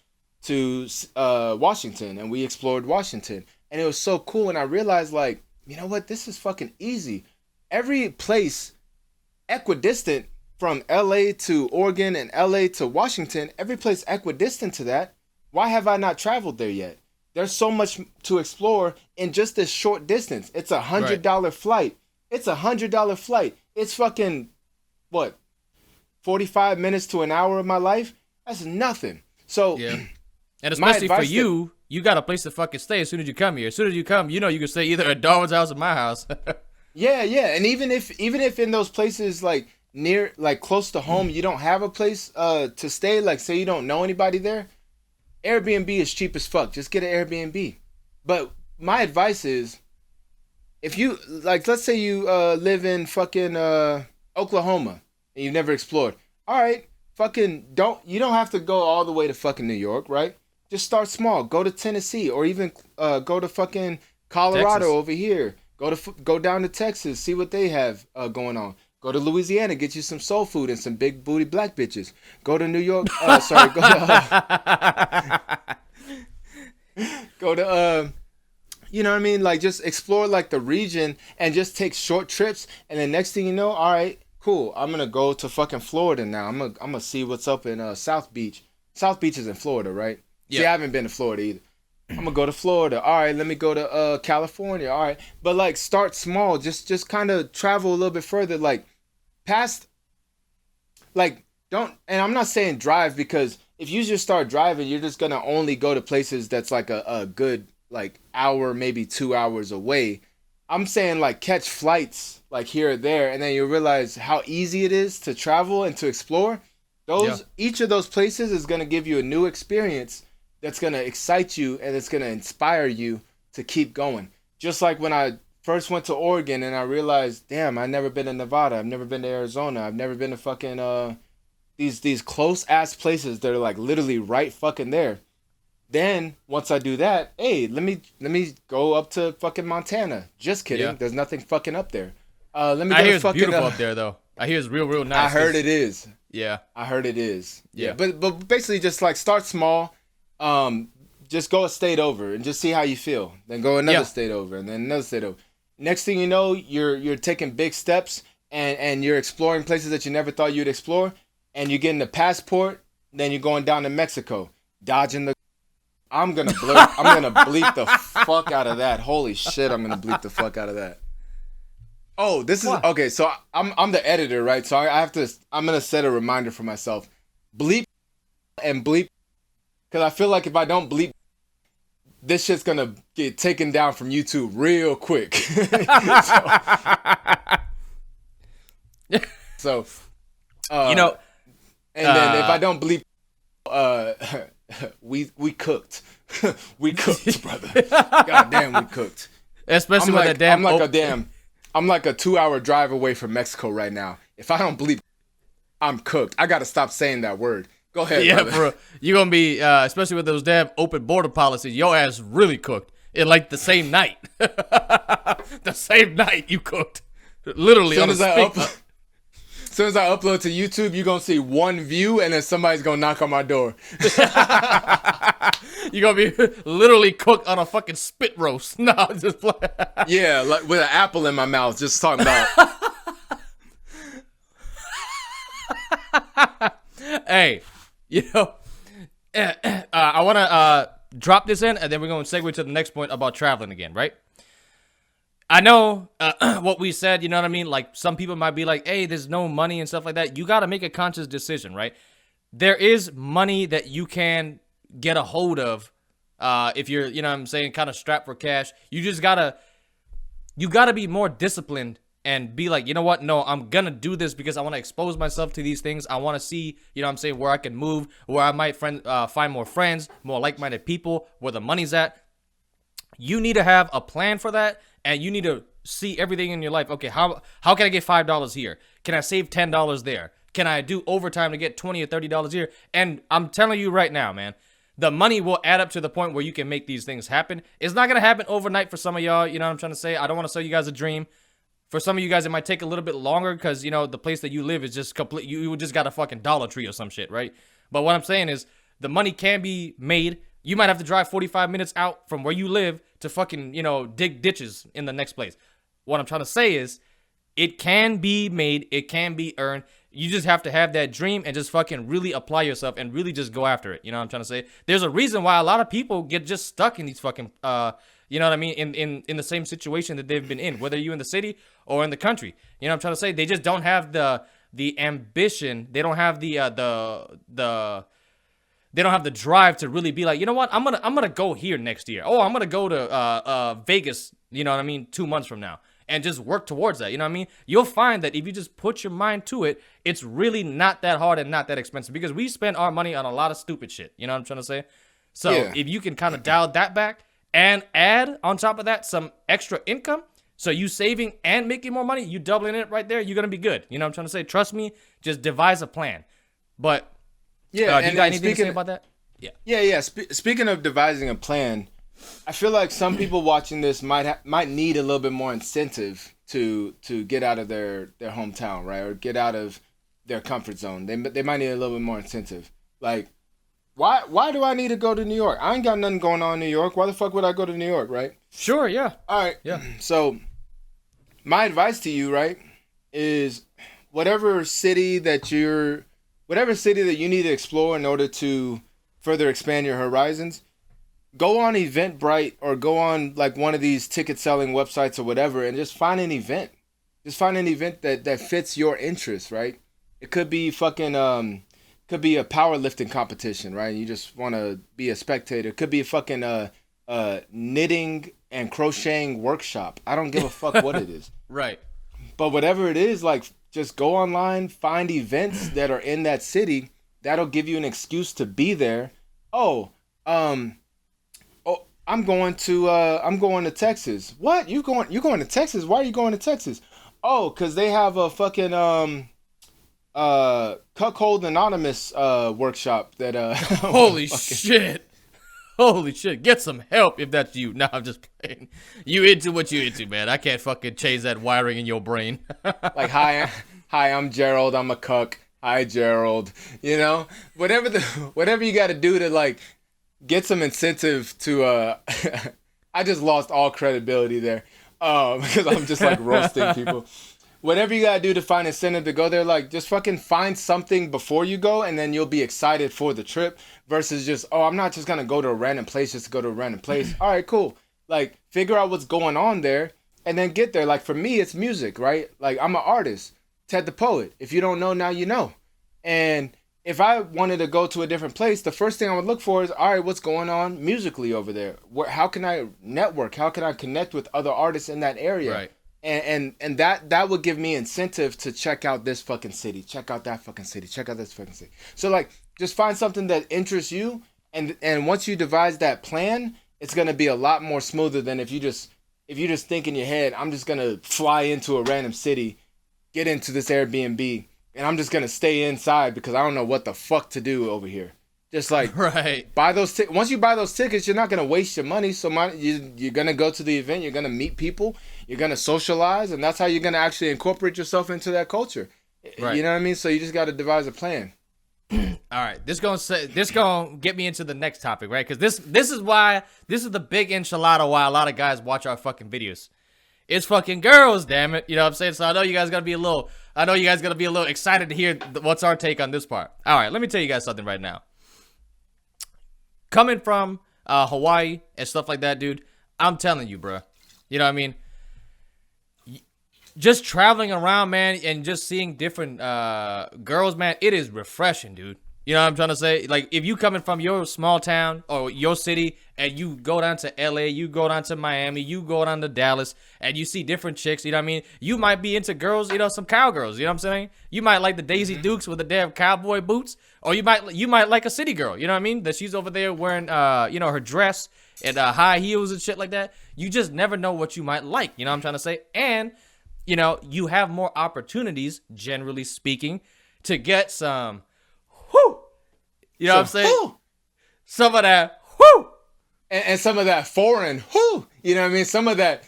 to Washington and we explored Washington. And it was so cool. And I realized, like, you know what? This is fucking easy. Every place equidistant from LA to Oregon and LA to Washington, every place equidistant to that, why have I not traveled there yet? There's so much to explore in just this short distance. It's $100 flight. It's $100 flight. It's fucking, what, 45 minutes to an hour of my life, that's nothing. So, Yeah. And especially for advice you, you got a place to fucking stay as soon as you come here. As soon as you come, you know you can stay either at Darwin's house or my house. yeah, and even if in those places like near, like close to home, you don't have a place to stay, like say you don't know anybody there, Airbnb is cheap as fuck. Just get an Airbnb. But my advice is, if you like, let's say you live in fucking Oklahoma and you've never explored. All right, you don't have to go all the way to fucking New York, right? Just start small. Go to Tennessee, or even go to fucking Colorado Texas. over here. Go down to Texas, see what they have going on. Go to Louisiana, get you some soul food and some big booty black bitches. Go to New York. Go to you know what I mean? Like, just explore like the region and just take short trips. And then next thing you know, all right, cool. I'm gonna go to fucking Florida now. I'm gonna see what's up in South Beach. South Beach is in Florida, right? Yeah. See, I haven't been to Florida either. I'm gonna go to Florida. All right, let me go to California. All right, but like start small. Just kind of travel a little bit further. Like past, like don't. And I'm not saying drive, because if you just start driving, you're just gonna only go to places that's like a good like hour, maybe 2 hours away. I'm saying like catch flights like here or there, and then you realize how easy it is to travel and to explore. Each of those places is gonna give you a new experience that's going to excite you, and it's going to inspire you to keep going. Just like when I first went to Oregon and I realized, damn, I've never been to Nevada. I've never been to Arizona. I've never been to fucking these close-ass places that are like literally right fucking there. Then, once I do that, hey, let me go up to fucking Montana. Just kidding. Yeah. There's nothing fucking up there. Let me go I hear to it's fucking, beautiful up there, though. I hear it's real nice. I heard it is. Yeah. I heard it is. Yeah. But basically just like start small. Just go a state over and just see how you feel. Then go another state over, and then another state over. Next thing you know, you're taking big steps, and you're exploring places that you never thought you'd explore, and you're getting a passport. Then you're going down to Mexico, dodging the. I'm gonna bleep the fuck out of that. Holy shit, I'm gonna bleep the fuck out of that. Oh, this is okay. So I'm the editor, right? So I'm gonna set a reminder for myself. Bleep and bleep. Because I feel like if I don't bleep, this shit's going to get taken down from YouTube real quick. so you know. And then if I don't bleep, we cooked. We cooked, brother. God damn, we cooked. Especially with that damn... I'm like a 2-hour drive away from Mexico right now. If I don't bleep, I'm cooked. I got to stop saying that word. Go ahead, yeah, brother. bro. You're going to be, especially with those damn open border policies, your ass really cooked in like the same night. The same night you cooked. Literally on the speaker. As soon as I upload to YouTube, you're going to see one view, and then somebody's going to knock on my door. You're going to be literally cooked on a fucking spit roast. No, just play. Yeah, like with an apple in my mouth, just talking about... Hey, you know, I want to drop this in, and then we're going to segue to the next point about traveling again, right? I know what we said, you know what I mean? Like, some people might be like, hey, there's no money and stuff like that. You got to make a conscious decision, right? There is money that you can get a hold of if you're, you know what I'm saying, kind of strapped for cash. You just got to be more disciplined and be like, you know what? No, I'm going to do this because I want to expose myself to these things. I want to see, you know what I'm saying, where I can move, where I might find more friends, more like-minded people, where the money's at. You need to have a plan for that, and you need to see everything in your life. Okay, how can I get $5 here? Can I save $10 there? Can I do overtime to get $20 or $30 here? And I'm telling you right now, man, the money will add up to the point where you can make these things happen. It's not going to happen overnight for some of y'all, you know what I'm trying to say? I don't want to sell you guys a dream. For some of you guys, it might take a little bit longer because, you know, the place that you live is just complete. You just got a fucking Dollar Tree or some shit, right? But what I'm saying is the money can be made. You might have to drive 45 minutes out from where you live to fucking, you know, dig ditches in the next place. What I'm trying to say is it can be made. It can be earned. You just have to have that dream and just fucking really apply yourself and really just go after it. You know what I'm trying to say? There's a reason why a lot of people get just stuck in these fucking, you know what I mean? In the same situation that they've been in, whether you're in the city or in the country. You know what I'm trying to say? They just don't have the the ambition. They don't have the they don't have the drive to really be like, you know what, I'm gonna go here next year. Oh, I'm gonna go to Vegas, you know what I mean, 2 months from now, and just work towards that. You know what I mean? You'll find that if you just put your mind to it, it's really not that hard and not that expensive, because we spend our money on a lot of stupid shit. You know what I'm trying to say? So if you can kind of dial that back and add on top of that some extra income, so you saving and making more money, you doubling it right there, you're gonna be good. You know what I'm trying to say? Trust me, just devise a plan. But do you got anything to say about that? Yeah. Speaking of devising a plan, I feel like some people watching this might need a little bit more incentive to get out of their hometown, right, or get out of their comfort zone. They might need a little bit more incentive. Like, why do I need to go to New York? I ain't got nothing going on in New York. Why the fuck would I go to New York, right? Sure, yeah. All right. Yeah. So my advice to you, right, is whatever city that you need to explore in order to further expand your horizons, go on Eventbrite or go on like one of these ticket selling websites or whatever, and just find an event. Just find an event that fits your interests, right? It could be could be a powerlifting competition, right? You just want to be a spectator. It could be a fucking knitting and crocheting workshop. I don't give a fuck what it is. Right. But whatever it is, like, just go online, find events that are in that city. That'll give you an excuse to be there. I'm going to Texas. What? You going to Texas? Why are you going to Texas? Oh, cause they have a fucking Cuckold Anonymous workshop that Holy shit. Holy shit. Get some help if that's you. No, I'm just playing. You into what you into, man. I can't fucking change that wiring in your brain. Like, hi, I'm Gerald. I'm a cuck. Hi, Gerald. You know, whatever you got to do to like get some incentive to. I just lost all credibility there because I'm just like roasting people. Whatever you gotta do to find incentive to go there, like, just fucking find something before you go, and then you'll be excited for the trip. Versus just, I'm not just gonna go to a random place just to go to a random place. All right, cool. Like, figure out what's going on there, and then get there. Like, for me, it's music, right? Like, I'm an artist, Ted the Poet. If you don't know, now you know. And if I wanted to go to a different place, the first thing I would look for is, all right, what's going on musically over there? How can I network? How can I connect with other artists in that area? Right. And that would give me incentive to check out this fucking city, check out that fucking city, check out this fucking city. So like, just find something that interests you, and once you devise that plan, it's gonna be a lot more smoother than if you just think in your head, I'm just gonna fly into a random city, get into this Airbnb, and I'm just gonna stay inside because I don't know what the fuck to do over here. Just like, right. Buy those tickets. Once you buy those tickets, you're not gonna waste your money. So you're gonna go to the event. You're gonna meet people. You're gonna socialize, and that's how you're gonna actually incorporate yourself into that culture. Right. You know what I mean? So you just gotta devise a plan. All right, this gonna get me into the next topic, right? Because this is the big enchilada why a lot of guys watch our fucking videos. It's fucking girls, damn it. You know what I'm saying? So I know you guys gonna be a little excited to hear what's our take on this part. All right, let me tell you guys something right now. Coming from Hawaii and stuff like that, dude, I'm telling you, bro. You know what I mean? Just traveling around, man, and just seeing different girls, man, it is refreshing, dude. You know what I'm trying to say? Like, if you coming from your small town or your city and you go down to LA, you go down to Miami, you go down to Dallas, and you see different chicks, you know what I mean? You might be into girls, you know, some cowgirls, you know what I'm saying? You might like the Daisy Dukes with the damn cowboy boots, or you might like a city girl, you know what I mean? That she's over there wearing, her dress and high heels and shit like that. You just never know what you might like, you know what I'm trying to say? And, you know, you have more opportunities, generally speaking, to get some... Whoo! You know what I'm saying? Whoo! Some of that, whoo! And some of that foreign, whoo! You know what I mean? Some of that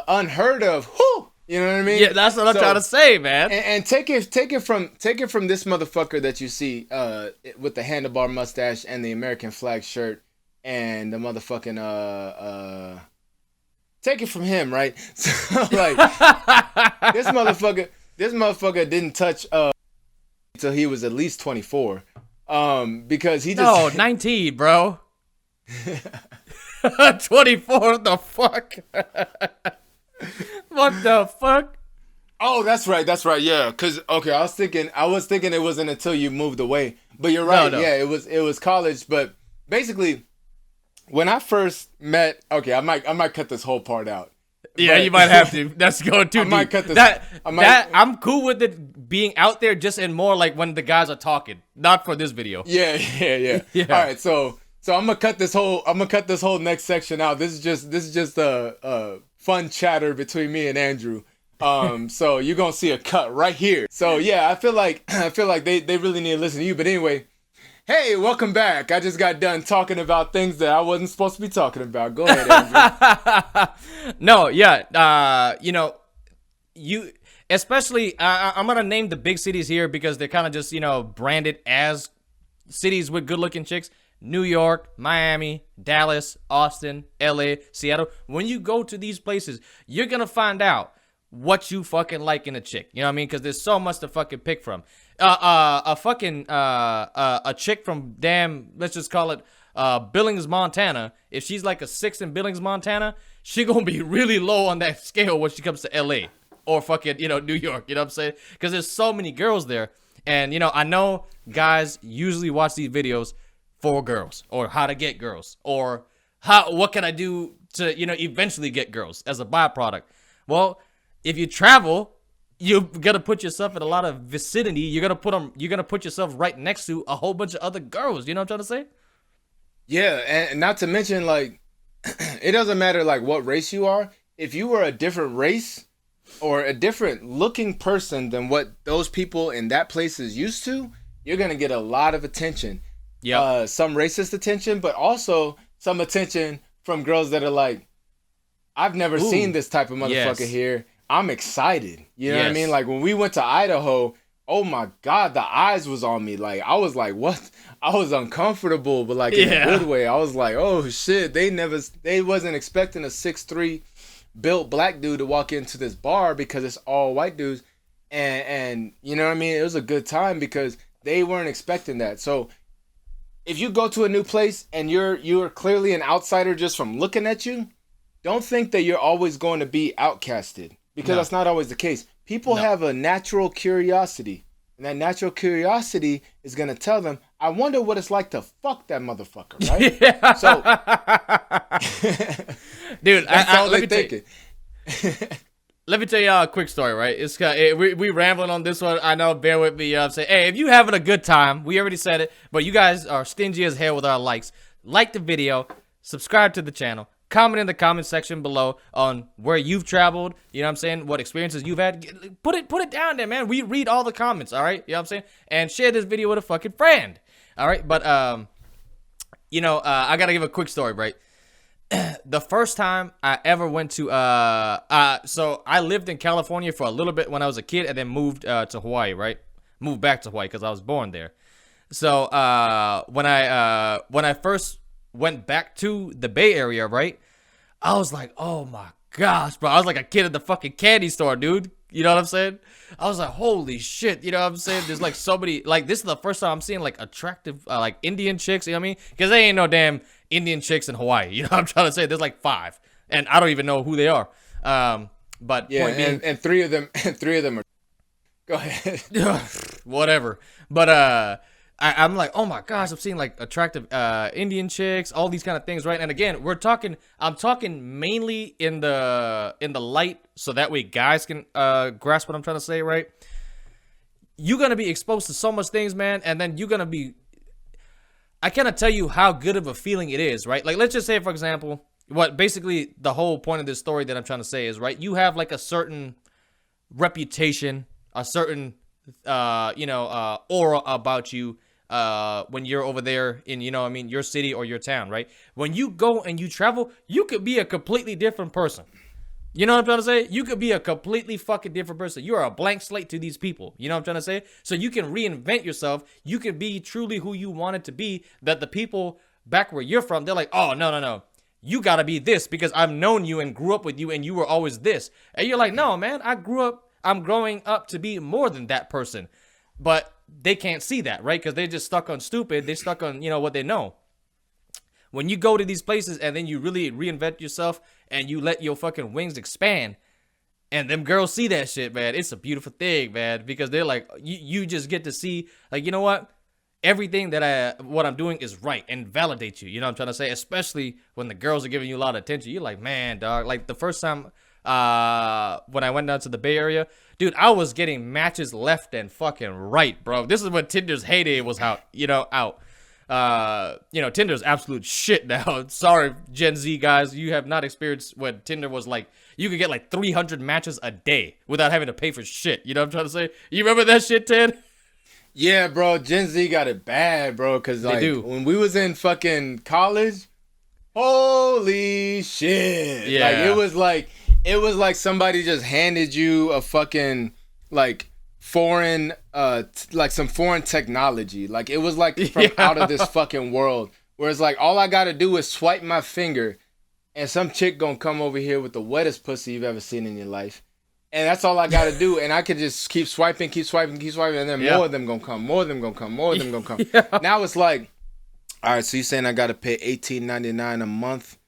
unheard of, whoo! You know what I mean? Yeah, that's what I'm trying to say, man. And take it from this motherfucker that you see with the handlebar mustache and the American flag shirt and the motherfucking take it from him, right? So like this motherfucker didn't touch until he was at least 24. Because he just 19, bro. 24, the fuck? What the fuck? Oh, that's right. That's right. Yeah. Cause okay, I was thinking it wasn't until you moved away. But you're right. No. Yeah, it was college. But basically, when I first met, okay, I might cut this whole part out. Yeah, But- you might have to. That's going too I might deep. cut this- That I might- that I'm cool with it being out there, just in more like when the guys are talking, not for this video. Yeah. Yeah. All right, so I'm gonna cut this whole next section out. This is just a fun chatter between me and Andrew. So you're gonna see a cut right here. So yeah, I feel like they really need to listen to you. But anyway, hey, welcome back. I just got done talking about things that I wasn't supposed to be talking about. Go ahead, Andrew. No, yeah, you especially I'm gonna name the big cities here because they're kind of just branded as cities with good-looking chicks. New York, Miami, Dallas, Austin, LA, Seattle. When you go to these places, you're gonna find out what you fucking like in a chick. You know what I mean? Because there's so much to fucking pick from. A chick from let's just call it Billings, Montana. If she's like a 6 in Billings, Montana, she gonna be really low on that scale when she comes to LA or fucking New York. You know what I'm saying? Because there's so many girls there, and I know guys usually watch these videos for girls or how to get girls or what can I do to eventually get girls as a byproduct. Well, if you travel, you're gonna put yourself in a lot of vicinity. You're gonna put yourself right next to a whole bunch of other girls. You know what I'm trying to say? Yeah, and not to mention, like, it doesn't matter like what race you are. If you were a different race or a different looking person than what those people in that place is used to, you're gonna get a lot of attention. Yeah. Some racist attention, but also some attention from girls that are like, I've never seen this type of motherfucker Yes. here. I'm excited. You know what I Yes. mean? Like when we went to Idaho, oh my God, the eyes was on me. Like I was like, what? I was uncomfortable, but like in a good way. I was like, oh shit, they wasn't expecting a 6'3" built black dude to walk into this bar because it's all white dudes. And you know what I mean? It was a good time because they weren't expecting that. So if you go to a new place and you're clearly an outsider just from looking at you, don't think that you're always going to be outcasted because that's not always the case. People have a natural curiosity, and that natural curiosity is going to tell them, I wonder what it's like to fuck that motherfucker, right? Yeah. So, Dude, that's all let they me tell you. thinking. Let me tell y'all a quick story, right? It's we rambling on this one. I know, bear with me. I'm saying, hey, if you having a good time, we already said it, but you guys are stingy as hell with our likes. Like the video, subscribe to the channel, comment in the comment section below on where you've traveled. You know what I'm saying? What experiences you've had. Put it down there, man. We read all the comments, all right? You know what I'm saying? And share this video with a fucking friend, all right? But I gotta give a quick story, right? The first time I ever went to so I lived in California for a little bit when I was a kid and then moved to Hawaii, right? Moved back to Hawaii because I was born there. So when I first went back to the Bay Area, right? I was like, oh my gosh, bro. I was like a kid at the fucking candy store, dude. You know what I'm saying? I was like, holy shit. You know what I'm saying? There's like so many, like this is the first time I'm seeing like attractive, like Indian chicks. You know what I mean? Because they ain't no damn Indian chicks in Hawaii. You know what I'm trying to say? There's like 5, and I don't even know who they are. But Yeah, point being, and three of them are. Go ahead. whatever. But I'm like, oh my gosh, I'm seeing like attractive Indian chicks, all these kind of things, right? And again, I'm talking mainly in the light, so that way guys can grasp what I'm trying to say, right? You're gonna be exposed to so much things, man, and then you're gonna be. I cannot tell you how good of a feeling it is, right? Like, let's just say, for example, what basically the whole point of this story that I'm trying to say is, right? You have like a certain reputation, a certain aura about you when you're over there in your city or your town, right? When you go and you travel, you could be a completely different person. You know what I'm trying to say? You could be a completely fucking different person. You are a blank slate to these people. You know what I'm trying to say? So you can reinvent yourself. You can be truly who you wanted to be, that the people back where you're from, they're like, oh, no. You gotta be this because I've known you and grew up with you and you were always this. And you're like, no, man, I'm growing up to be more than that person. But they can't see that, right? Because they're just stuck on stupid. They're stuck on, what they know. When you go to these places and then you really reinvent yourself and you let your fucking wings expand And them girls see that shit, man. It's a beautiful thing, man, because they're like, you just get to see, like, you know what? Everything what I'm doing is right and validate you. You know what I'm trying to say? Especially when the girls are giving you a lot of attention. You're like, man, dog. Like the first time when I went down to the Bay Area, dude, I was getting matches left and fucking right, bro. This is when Tinder's heyday was out. Tinder's absolute shit now. Sorry, Gen Z guys, you have not experienced when Tinder was like, you could get like 300 matches a day without having to pay for shit. You know what I'm trying to say? You remember that shit, Ted? Yeah, bro, Gen Z got it bad, bro, because like when we was in fucking college, holy shit. Yeah. Like it was like somebody just handed you a fucking like foreign like some foreign technology. Like it was like from out of this fucking world. Whereas like all I gotta do is swipe my finger and some chick gonna come over here with the wettest pussy you've ever seen in your life. And that's all I gotta do. And I could just keep swiping, and then more of them gonna come, more of them gonna come. Yeah. Now it's like, all right, so you're saying I gotta pay $18.99 a month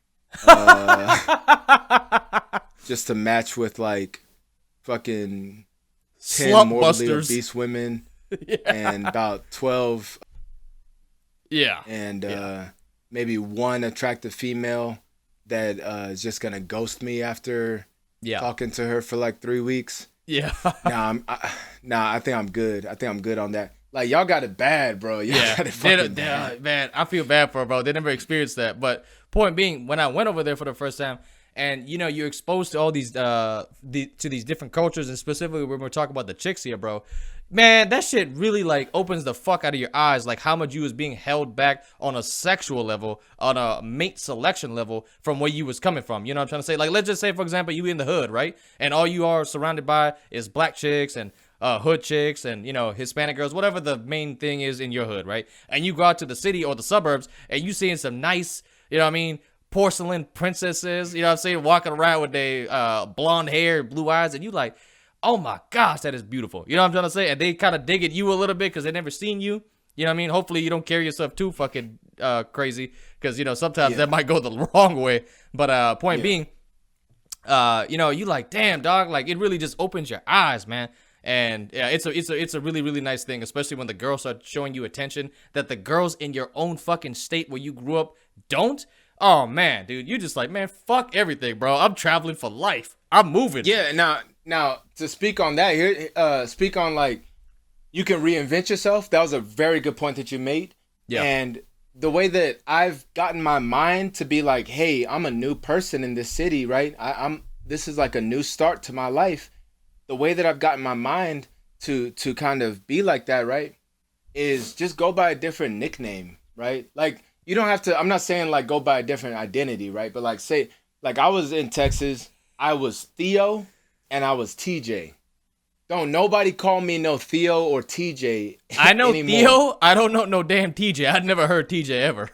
just to match with like fucking 10 morbidly obese women and about 12 and maybe one attractive female that is just gonna ghost me after talking to her for like 3 weeks. Yeah. I think I'm good. I think I'm good on that. Like y'all got it bad, bro. Y'all got it fucking bad. Man, I feel bad for her, bro. They never experienced that. But point being, when I went over there for the first time, and you know, you're exposed to all these to these different cultures, and specifically when we're talking about the chicks here, bro. Man, that shit really like opens the fuck out of your eyes, like how much you was being held back on a sexual level, on a mate selection level from where you was coming from. You know what I'm trying to say? Like, let's just say, for example, you in the hood, right? And all you are surrounded by is black chicks and hood chicks and, you know, Hispanic girls, whatever the main thing is in your hood, right? And you go out to the city or the suburbs and you seeing some nice, you know what I mean, porcelain princesses, you know what I'm saying, walking around with their blonde hair, blue eyes, and you like, oh my gosh, that is beautiful. You know what I'm trying to say? And they kind of dig at you a little bit because they never seen you. You know what I mean? Hopefully you don't carry yourself too fucking crazy because, you know, sometimes that might go the wrong way. But point being, you know, you like, damn, dog, like it really just opens your eyes, man. And yeah, it's a really, really nice thing, especially when the girls start showing you attention that the girls in your own fucking state where you grew up don't. Oh man, dude, you just like, man, fuck everything, bro. I'm traveling for life. I'm moving. Yeah, now to speak on that here, speak on like you can reinvent yourself. That was a very good point that you made. Yeah. And the way that I've gotten my mind to be like, hey, I'm a new person in this city, right? This is like a new start to my life. The way that I've gotten my mind to kind of be like that, right, is just go by a different nickname, right? Like you don't have to. I'm not saying like go by a different identity, right? But like say, like I was in Texas, I was Theo, and I was TJ. Don't nobody call me no Theo or TJ. I know anymore. Theo. I don't know no damn TJ. I'd never heard TJ ever.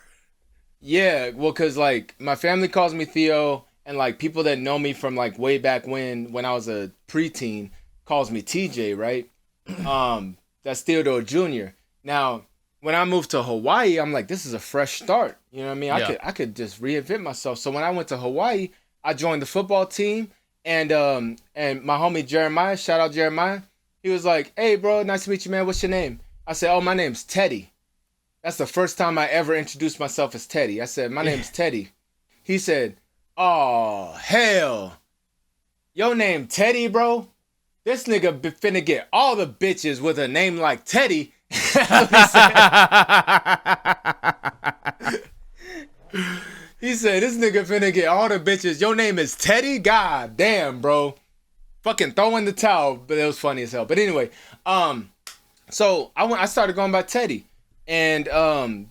Yeah, well, cause like my family calls me Theo, and like people that know me from like way back when I was a preteen calls me TJ, right? That's Theodore Jr. Now, when I moved to Hawaii, I'm like, this is a fresh start. You know what I mean? Yeah. I could just reinvent myself. So when I went to Hawaii, I joined the football team, and my homie Jeremiah, shout out Jeremiah, he was like, hey bro, nice to meet you, man. What's your name? I said, oh, my name's Teddy. That's the first time I ever introduced myself as Teddy. I said, my name's Teddy. He said, oh, hell. Your name Teddy, bro? This nigga finna get all the bitches with a name like Teddy. He said, this nigga finna get all the bitches. Your name is Teddy? God damn, bro. Fucking throw in the towel. But it was funny as hell. But anyway, so I started going by Teddy. And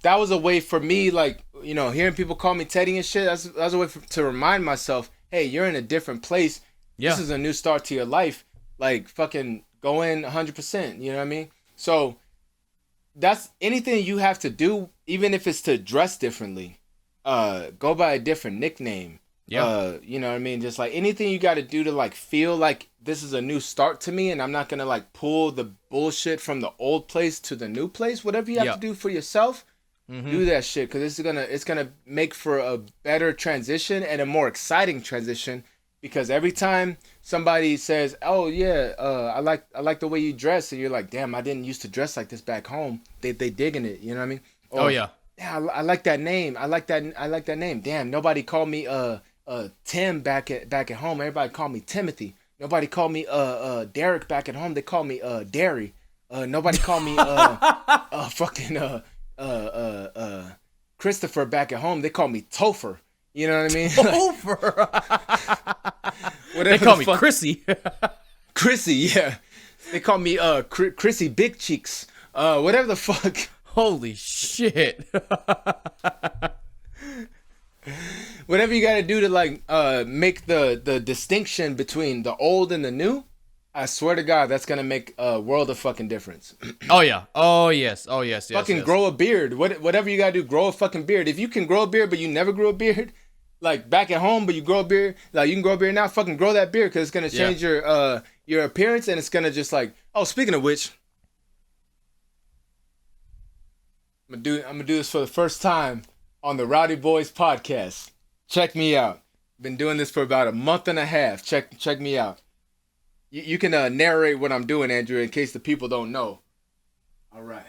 that was a way for me, like, you know, hearing people call me Teddy and shit, that was a way to remind myself, hey, you're in a different place. Yeah. This is a new start to your life. Like, fucking go in 100%. You know what I mean? So that's anything you have to do, even if it's to dress differently. Go by a different nickname. Yeah. You know what I mean? Just like anything you got to do to like feel like this is a new start to me, and I'm not gonna like pull the bullshit from the old place to the new place. Whatever you have to do for yourself, do that shit, because it's gonna make for a better transition and a more exciting transition because every time somebody says, "Oh yeah, I like the way you dress," and you're like, "Damn, I didn't used to dress like this back home." They digging it, you know what I mean? Or, Oh yeah. Yeah, I like that name. I like that name. Damn, nobody called me Tim back at home. Everybody called me Timothy. Nobody called me Derek back at home. They called me Derry. Nobody called me fucking Christopher back at home. They called me Topher. You know what I mean? Topher. They call me Chrissy. Chrissy, yeah. They call me Chrissy Big Cheeks. Whatever the fuck. Holy shit. Whatever you gotta do to like make the distinction between the old and the new, I swear to God, that's gonna make a world of fucking difference. Oh yeah. Oh yes. Oh yes. Fucking grow a beard. Whatever you gotta do, grow a fucking beard. If you can grow a beard but you never grew a beard, like back at home but you grow a beard, like you can grow a beard now, fucking grow that beard because it's gonna change your appearance and it's gonna just like, oh, speaking of which, I'm gonna do this for the first time on the Rowdy Boys podcast. Check me out. Been doing this for about a month and a half. Check me out. You can narrate what I'm doing, Andrew, in case the people don't know. All right.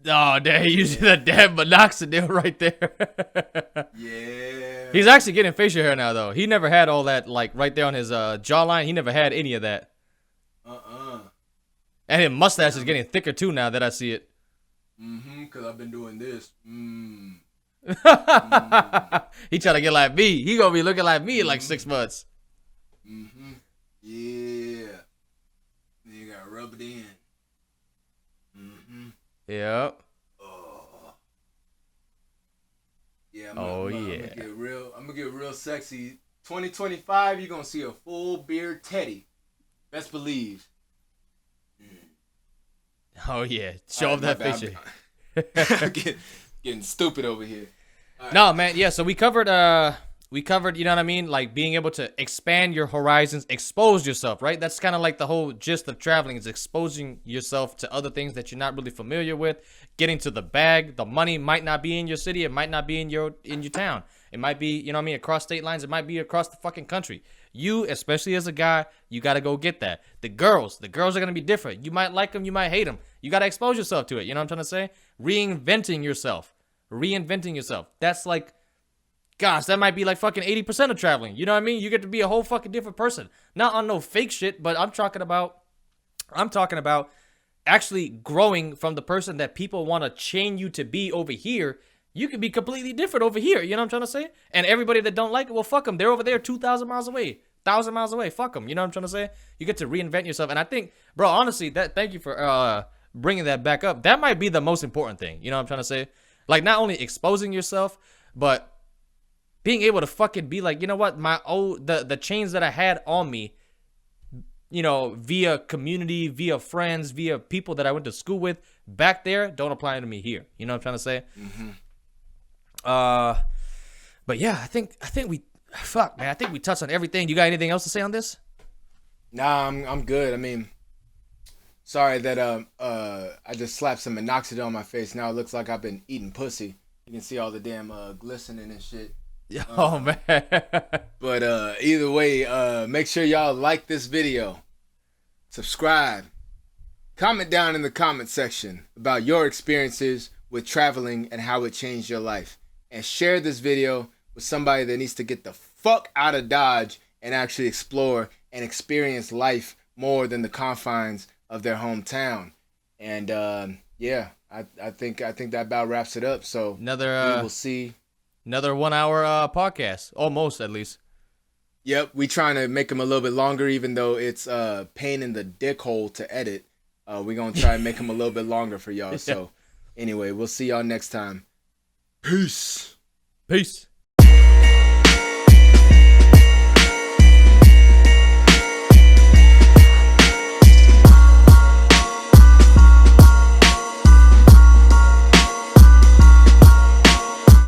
Oh, damn, you see that damn minoxidil right there. Yeah. He's actually getting facial hair now, though. He never had all that, like, right there on his jawline. He never had any of that. And his mustache is getting thicker, too, now that I see it. Because I've been doing this. He trying to get like me. He gonna be looking like me in like 6 months. Yeah. Then you gotta rub it in. Yep. Oh. Yeah. I'm gonna get real sexy. 2025, you're gonna see a full beard Teddy. Best believe. Oh yeah. Show him that facial. Getting stupid over here. Right. No, man. Yeah. So we covered. You know what I mean? Like being able to expand your horizons, expose yourself, right? That's kind of like the whole gist of traveling is exposing yourself to other things that you're not really familiar with. Getting to the bag. The money might not be in your city. It might not be in your town. It might be, you know what I mean, across state lines. It might be across the fucking country. You, especially as a guy, you got to go get that. The girls are going to be different. You might like them. You might hate them. You got to expose yourself to it. You know what I'm trying to say? Reinventing yourself. That's like, gosh, that might be like fucking 80% of traveling. You know what I mean? You get to be a whole fucking different person. Not on no fake shit, but I'm talking about actually growing from the person that people want to chain you to be over here. You can be completely different over here. You know what I'm trying to say? And everybody that don't like it, well, fuck them. They're over there 2,000 miles away, 1,000 miles away. Fuck them. You know what I'm trying to say? You get to reinvent yourself. And I think, bro, honestly, thank you for bringing that back up. That might be the most important thing. You know what I'm trying to say? Like, not only exposing yourself, but being able to fucking be like, you know what? The chains that I had on me, you know, via community, via friends, via people that I went to school with back there, don't apply to me here. You know what I'm trying to say? But yeah, I think we touched on everything. You got anything else to say on this? Nah, I'm good. I mean, sorry that I just slapped some minoxidil on my face. Now it looks like I've been eating pussy. You can see all the damn glistening and shit. Oh man. But either way, make sure y'all like this video, subscribe, comment down in the comment section about your experiences with traveling and how it changed your life, and share this video with somebody that needs to get the fuck out of Dodge and actually explore and experience life more than the confines of their hometown. And yeah, I think that about wraps it up. So we will see. Another 1 hour podcast, almost at least. Yep, we trying to make them a little bit longer, even though it's pain in the dick hole to edit. We're gonna try and make them a little bit longer for y'all. So anyway, we'll see y'all next time. Peace. Peace.